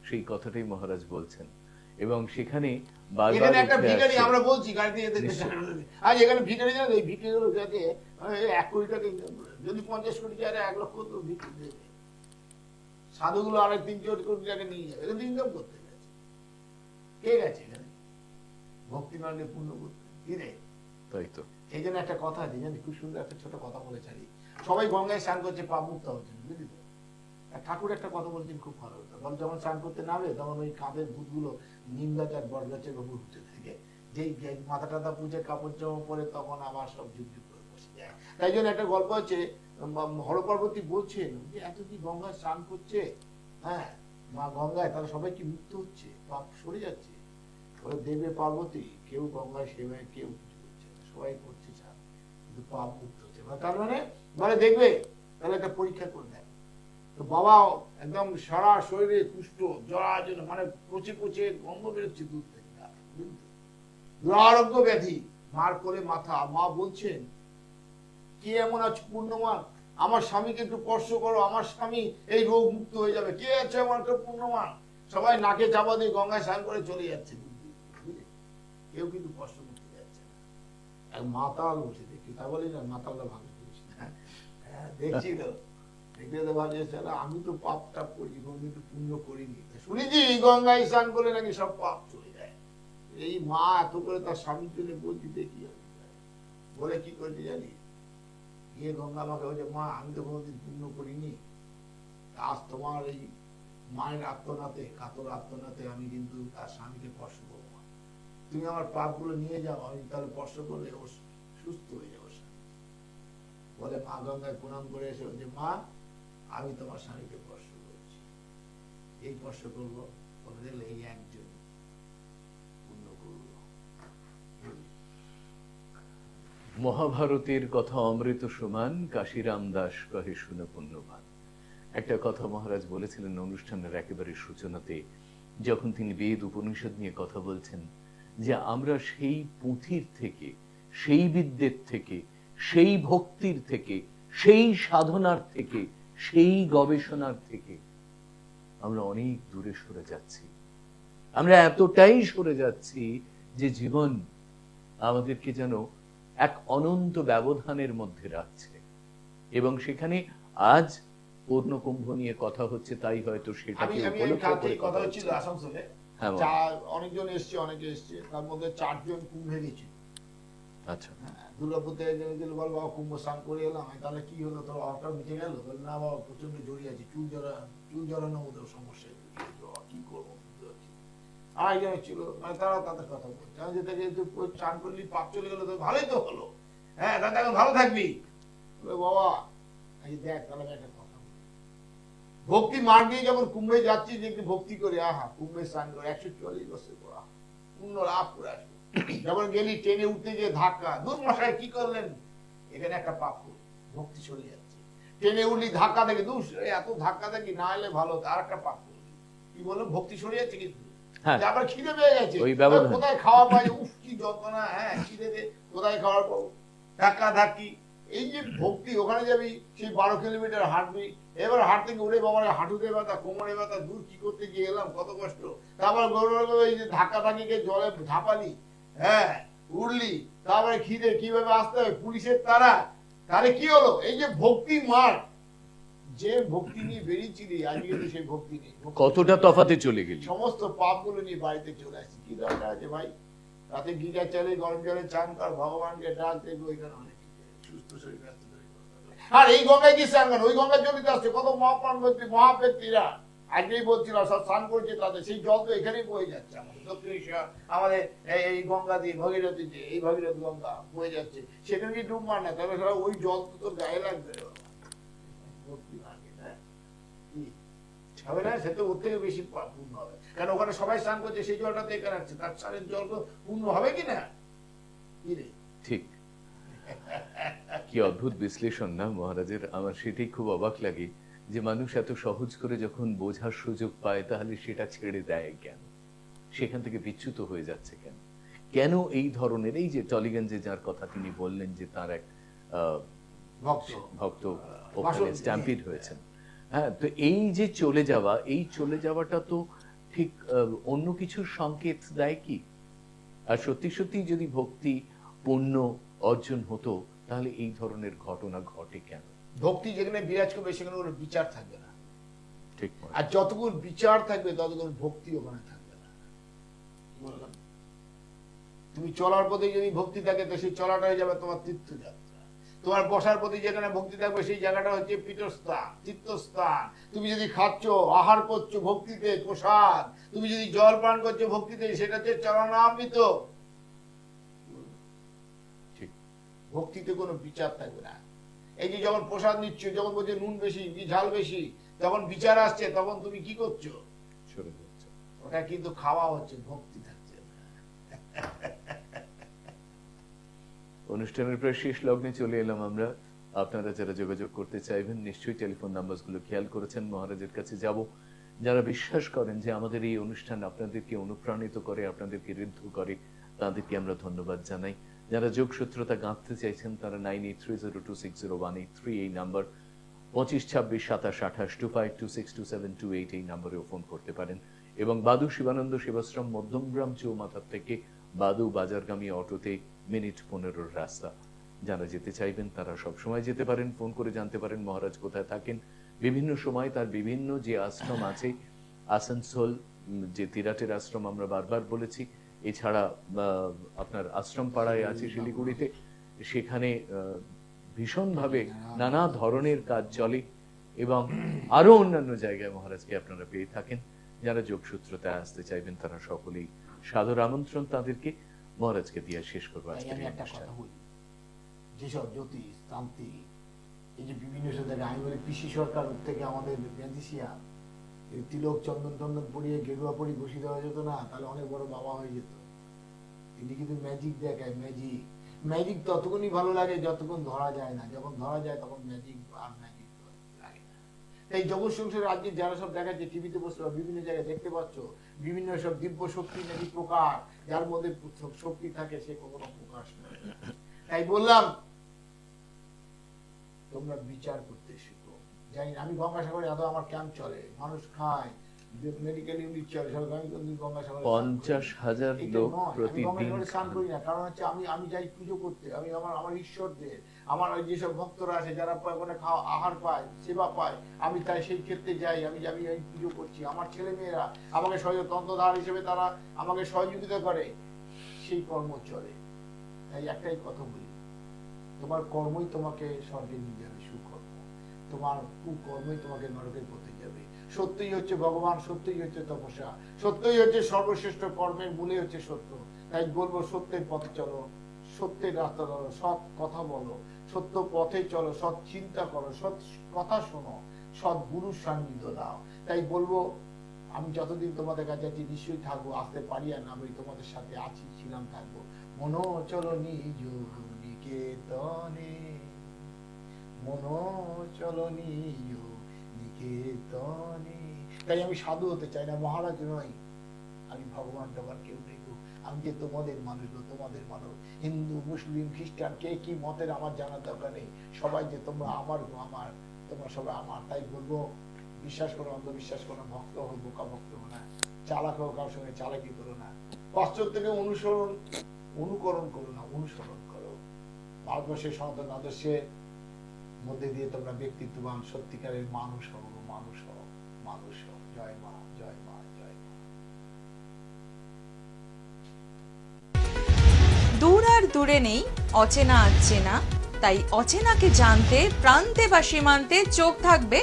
সেই কথাটাই মহারাজ বলছেন, এবং সেখানে বারবার এখানে একটা উঠে ভিখারি আসছে- আমরা বলছি গাড়ি দিয়ে দেখতে আজ এখানে ভিখারি জানেন, এই ভিখারিগুলো যাতে 1 কোটি টাকা income করে। যদি 50 কোটি টাকা 1 লক্ষ তো ভিক্ষা দেবে, সাধুগুলো আরেক 3-4 কোটি টাকা নিয়ে যাবে, এখানে ইনকাম করতে গেছে। কে গেছে এখানে ভক্তি মার্গে পূর্ণ করতে? কি রে? তাই তো এই জন্য একটা কথা আছে জানি, খুব সুন্দর একটা ছোট কথা বলে ছাড়ি। সবাই গঙ্গায় স্নান করছে, পাপ মুক্ত হচ্ছে, বুঝলি তো? আর ঠাকুর একটা কথা বলছেন খুব ভালো কথা, বল যখন স্নান করতে নামে তখন ওই কাঁধের ভূতগুলো নিম গাছ আর বট গাছের উপর উঠতে থাকে, যেই মাথা টাথা পুজে কাপড় জামা পরে তখন আবার সব ঝুপঝুপ করে বসে যায়। তাই জন্য একটা গল্প আছে, হর পার্বতী বলছেন যে এত কি গঙ্গায় স্নান করছে, হ্যাঁ মা গঙ্গায়, তারা সবাই কি মুক্ত হচ্ছে, পাপ সরে যাচ্ছে? বলে দেবে পার্বতী, কেউ গঙ্গায় সেবায় কেউ কিছু করছে না, সবাই করছে স্নান, কিন্তু পাপ মুক্ত হচ্ছে না। তার মানে দেখবে তাহলে একটা পরীক্ষা করে দেয়। তো বাবা একদম সারা শরীরে কুষ্ঠ জরাজীর্ণ, মানে পচে পচে গন্ধ বেরোচ্ছে দুধ থেকে, দুরারোগ্য ব্যাধি, মার কোলে মাথা। মা বলছেন কে এমন আছে পূর্ণমান, আমার স্বামীকে একটু স্পর্শ করো, আমার স্বামী এই রোগ মুক্ত হয়ে যাবে। কে আছে এমন একটা পূর্ণমান? সবাই নাকে চাপা দিয়ে গঙ্গায় স্নান করে চলে যাচ্ছে, বুঝলি? কেউ কিন্তু কষ্ট করতে যাচ্ছে না। এক মাতাল বসে দেখি, তা বলি না মাতালটা ভালো করিস না, হ্যাঁ দেখছি তো, দেখলে তো ভালো যাচ্ছে। আমি তো পাপ টাপ করি, কোনোদিন তো পুণ্য করিনি, শুনেছি গঙ্গায় স্নান করে নাকি সব পাপ চলে যায়। এই মা এত করে তার স্বামীর জন্য বলছি, দেখি বলে কি করতে জানি, গিয়ে গঙ্গা মাকে বলছে মা আমি তো কোনোদিন পুণ্য করিনি, আজ তোমার এই মায়ের আত্মনাতে, কাতর আত্মনাতে আমি কিন্তু তার স্বামীকে স্পর্শ করবো না, তুমি আমার পাপ গুলো নিয়ে যাও, আমি তাহলে স্পর্শ করলে ও সুস্থ হয়ে যাবো। বলে মা গঙ্গায় প্রণাম করে এসে যে মা আমি তোমার স্বামীকে স্পর্শ করছি, এই স্পর্শ করবো, বলে দেখলে এই একজন পূর্ণ করলো। মহাভারতের কথা অমৃত সমান, কাশিরাম দাস কহে শুনে পুণ্যবান। একটা কথা মহারাজ বলেছিলেন অনুষ্ঠানের একেবারে সূচনাতে, যখন তিনি বেদ উপনিষদ নিয়ে কথা বলছেন, যে আমরা সেই পুঁথির থেকে, সেই বিদ্যের থেকে, সেই ভক্তির থেকে, সেই সাধনার থেকে, সেই গবেষণার থেকে আমরা অনেক দূরে সরে যাচ্ছি। আমরা এতটাই সরে যাচ্ছি যে জীবন আমাদেরকে যেন এক অনন্ত ব্যবধানের মধ্যে রাখছে, এবং সেখানে আজ পূর্ণকুম্ভ নিয়ে কথা হচ্ছে, তাই হয়তো সেটাকে উপলক্ষ করে কথা হচ্ছিল আসানসোলে, হ্যাঁ, অনেকজন এসছে, অনেকে এসছে, তার মধ্যে 4 জন কুম্ভে গেছিল। আচ্ছা, দুর্গাপুর থেকে গেল, বল বাবা কুম্ভ স্নান করে এলাম, তাহলে কি হলো, তোর অভাবটা মিটে গেল? না বাবা প্রচন্ড জড়িয়ে আছে, চুল জড়ানোর মধ্যে সমস্যা, কি করবো বুঝতে পারছি। আরেকজন ছিল, মানে তারা তাদের কথা বলছে, আমি যে থেকে চান করলি পাপ চলে গেলো, তো ভালোই তো হলো, হ্যাঁ তাহলে এখন ভালো থাকবি। বাবা দেখ তাহলে একটা কথা, ভক্তি মার্গ দিয়ে যখন কুম্ভে যাচ্ছি, যে একটু ভক্তি করে আহা কুম্ভে স্নান করে 144 বছর পর পূর্ণ লাভ করে আসবো। যখন গেলি ট্রেনে উঠতে গিয়ে ধাক্কা, দূর মশাই কি করলেন, এখানে একটা পাপ করলি, ভক্তি চলে যাচ্ছে। ট্রেনে উঠলি ধাক্কা দেখে, দূর এত ধাক্কা দেখি না এলে ভালো, আর একটা পাপ করলি, কি বললো ভক্তি সরে যাচ্ছে কিন্তু। আবার খিদে পেয়ে গেছে, কোথায় খাওয়া পাই, উফ কি যন্ত্রণা, হ্যাঁ খিদে দে, কোথায় খাওয়ার পাবো, ধাক্কা ধাক্কি। এই যে ভক্তি, ওখানে যাবি সেই 12 কিলোমিটার হাঁটবি, এবার হাঁট থেকে উড়ে বাবার হাঁটুতে ব্যথা, কোমরে ব্যথা, দূর কি করতে গিয়ে এলাম, কত কষ্ট। তারপর গৌরব এই যে ধাক্কা ধাক্কিকে জলে ঝাঁপালি, হ্যাঁ উড়লি, তারপরে খিদে, কিভাবে আসতে হবে, পুলিশের তারা, তাহলে কি হলো? এই যে ভক্তি মার, যে ভক্তি নিয়ে বেরিয়েছিলি, আজকে তো সেই ভক্তি নেই, কতটা তফাতে চলে গেলি, সমস্ত পাপ গুলো নিয়ে বাড়িতে চলে আসছি। কি দরকার আছে ভাই, রাতে গিজার চালে গরম জলে চান কর, ভগবানকে ডাক, দেখবো এখানে অনেক সুস্থ শরীর। আর এই গঙ্গায় কি স্নান করেন, ওই গঙ্গায় চলিতে আসছে কত মহাপ্রাণ ব্যক্তি, মহাব্যক্তিরা, আজকেই বলছিলাম সব স্নান করছে, তাদের সেই জল তো এখানেই বয়ে যাচ্ছে, আমাদের দক্ষিণেশ্বর, আমাদের এই গঙ্গা দিয়ে, ভগীরথী দিয়ে, এই ভগীরথ গঙ্গা বয়ে যাচ্ছে, সেখানে কি ডুব মার না, তাহলে ওই জল তো তোর গায়ে লাগবে। হবে না, সে তো ওর থেকে বেশি পূর্ণ হবে, কারণ ওখানে সবাই স্নান করছে, সেই জলটাতে এখানে আসছে, তার স্নানের জল পূর্ণ হবে কিনা? কি রে? ঠিক। কি অদ্ভুত বিশ্লেষণ না মহারাজের, আমার সেটাই খুব অবাক লাগে যে মানুষ এত সহজ করে যখন বোঝার সুযোগ পায় তাহলে সেটা ছেড়ে দেয় কেন, সেখান থেকে বিচ্যুত হয়ে যাচ্ছে কেন, কেন এই ধরনের, এই যে টলিগঞ্জে যার কথা তিনি বললেন যে তার এক ভক্ত ওখানে স্ট্যাম্পিড হয়েছেন, হ্যাঁ, তো এই যে চলে যাওয়া, এই চলে যাওয়াটা তো ঠিক অন্য কিছুর সংকেত দেয় কি? আর সত্যি সত্যি যদি ভক্তি পুণ্য অর্জন হতো তাহলে এই ধরনের ঘটনা ঘটে কেন? ভক্তি যেখানে বিরাজ করবে সেখানে ওর বিচার থাকবে না, ঠিক। আর যতক্ষণ বিচার থাকবে ততক্ষণ ভক্তি ওখানে থাকবে না। তুমি চলার পথে যদি ভক্তি থাকে তো সেই চলাটা হয়ে যাবে তোমার তীর্থযাত্রা, তোমার বসার প্রতি যেখানে ভক্তি থাকবে সেই জায়গাটা হচ্ছে পীঠস্থান, তীর্থস্থান। তুমি যদি খাচ্ছ, আহার করছো ভক্তিতে, প্রসাদ, তুমি যদি জল পান করছো ভক্তিতে, সেটা হচ্ছে চরণামৃত। ভক্তিতে কোনো বিচার থাকবে না। এই যে যখন প্রসাদ নিচ্ছ, যখন বলছে নুন বেশি কি ঝাল বেশি, তখন বিচার আসছে, তখন তুমি কি করছো? ওটা কিন্তু খাওয়া হচ্ছে, ভক্তি থাকছে। অনুষ্ঠানের প্রায় শেষ লগ্নে চলে এলাম আমরা। আপনারা যারা যোগাযোগ করতে চাইবেন নিশ্চয়ই টেলিফোন নাম্বারগুলো খেয়াল করেছেন। মহারাজের কাছে যাব, যারা বিশ্বাস করেন যে আমাদের এই অনুষ্ঠান আপনাদেরকে অনুপ্রাণিত করে, আপনাদেরকে ঋদ্ধ করে, তাদেরকে আমরা ধন্যবাদ জানাই। যারা যোগসূত্রতা গাঁথতে চাইছেন তারা 9830260183 এই নাম্বার, 2526272825262728 এই নাম্বারেও ফোন করতে পারেন। এবং বাদু শিবানন্দ সেবাশ্রম মধ্যমগ্রাম চৌমাথার থেকে বাদু বাজারগামী অটোতে মিনিট 15 রাস্তা। যারা যেতে চাইবেন তারা সব সময় যেতে পারেন, ফোন করে জানতে পারেন মহারাজ কোথায় থাকেন। বিভিন্ন সময় তার বিভিন্ন যে আশ্রম আছে, আসানসোল যে তিরাটের আশ্রম আমরা বারবার বলেছি, এছাড়া আপনার আশ্রম পাড়ায় আছে শিলিগুড়িতে, সেখানে ভীষণভাবে নানা ধরনের কাজ চলে, এবং আরো অন্যান্য জায়গায় মহারাজকে আপনারা পেয়ে থাকেন। যারা যোগসূত্রতায় আসতে চাইবেন তারা সকলেই সাদর আমন্ত্রণ তাদেরকে। মহারাজকে দিয়ে শেষ করবো আজকের এই অনুষ্ঠান। যেসব জ্যোতিষ তান্ত্রিক, এই যে বিভিন্ন জায়গায়, আমি বলি পিসি সরকার থেকে আমাদের ম্যাজিশিয়ান, তিলক চন্দন টন্দন পরিয়ে গেরুয়া পরি বসিয়ে দেওয়া যেত না, তাহলে অনেক বড় বাবা হয়ে যেত। তিনি কিন্তু ম্যাজিক দেখায়, ম্যাজিক। ম্যাজিক ততক্ষণই ভালো লাগে যতক্ষণ ধরা যায় না, যখন ধরা যায় তখন ম্যাজিক আর ম্যাজিক লাগে না। তাই জগৎ সংসারের রাজ্যে যারা সব দেখাচ্ছে, টিভিতে বসে বিভিন্ন জায়গায় দেখতে পাচ্ছ, বিভিন্ন সব দিব্য শক্তি নাকি প্রকার, যার মধ্যে শক্তি থাকে সে কখনো প্রকাশ নয়। তাই বললাম তোমরা বিচার করতে শিখো। জানি না, আমি গঙ্গাসাগরে এত আমার ক্যাম্প চলে, মানুষ খায়, মেডিকেল ইউনিট চলে, আমি গঙ্গাসাগরে 50,000 লোক প্রতিদিন স্নান করি না, কারণ হচ্ছে আমি যাই পুজো করতে, আমি আমার ঈশ্বরদের, আমার যেসব ভক্তরা আছে যারা ওখানে আহার পায়, সেবা পায়, আমি তাই সেই ক্ষেত্রে যাই, আমি পুজো করছি। আমার ছেলে মেয়েরা আমাকে তন্ত্রধার হিসেবে তারা আমাকে সহযোগিতা করে, সেই কর্ম চলে। তাই একটাই কথা বলি, তোমার কর্মই তোমাকে স্বর্গে নিয়ে যাবে, সুকর্ম। তোমার কুকর্মই তোমাকে নরকের পথে যাবে। সত্যই হচ্ছে ভগবান, সত্যই হচ্ছে তপস্যা, সত্যই হচ্ছে সর্বশ্রেষ্ঠ কর্মের মূলে হচ্ছে সত্য। তাই বলবো সত্যের পথে চলো, সত্যের রাস্তা ধরো, সৎ কথা বলো, সত্য পথে চলো, সৎ চিন্তা করো, সৎ কথা শোনো, সৎ গুরুর সান্নিধ্য দাও। তাই বলবো আমি যতদিন তোমাদের কাছে আছি নিশ্চয়ই থাকবো, আসতে পারি আর না পারি, তোমাদের সাথে আছি, ছিলাম, থাকবো। মনো চলো নিজ নিকেতনে, মনো চলো নিজ নিকেতনে। তাই আমি সাধু হতে চাই না, মহারাজ নই, আমি ভগবান টবার কেউ নেই। আমি যে তোমাদের মানুষ, তোমাদের মানুষ, হিন্দু মুসলিম খ্রিস্টান কে কি মতের আমার জানার দরকার নেই, সবাই যে তোমরা আমার, তোমরা সবাই আমার। তাই বলবো বিশ্বাস করো, অন্ধবিশ্বাস করো, ভক্ত হোক, বোকা ভক্ত হো না, চালাক হোক, কারোর সঙ্গে চালাকি করো না, পাশ্চাত্যকে অনুকরণ করো না, অনুসরণ করো। ভারতবর্ষের সনাতন আদর্শের মধ্যে দিয়ে তোমরা ব্যক্তিত্ববান সত্যিকারের মানুষ হও, মানুষ হও, মানুষ হও। জয় মা, জয় মা, জয় মা। দূর আর দূরে নেই, অচেনা আচেনা, তাই অচেনাকে জানতে প্রান্তে বা সীমান্তে চোখ থাকবে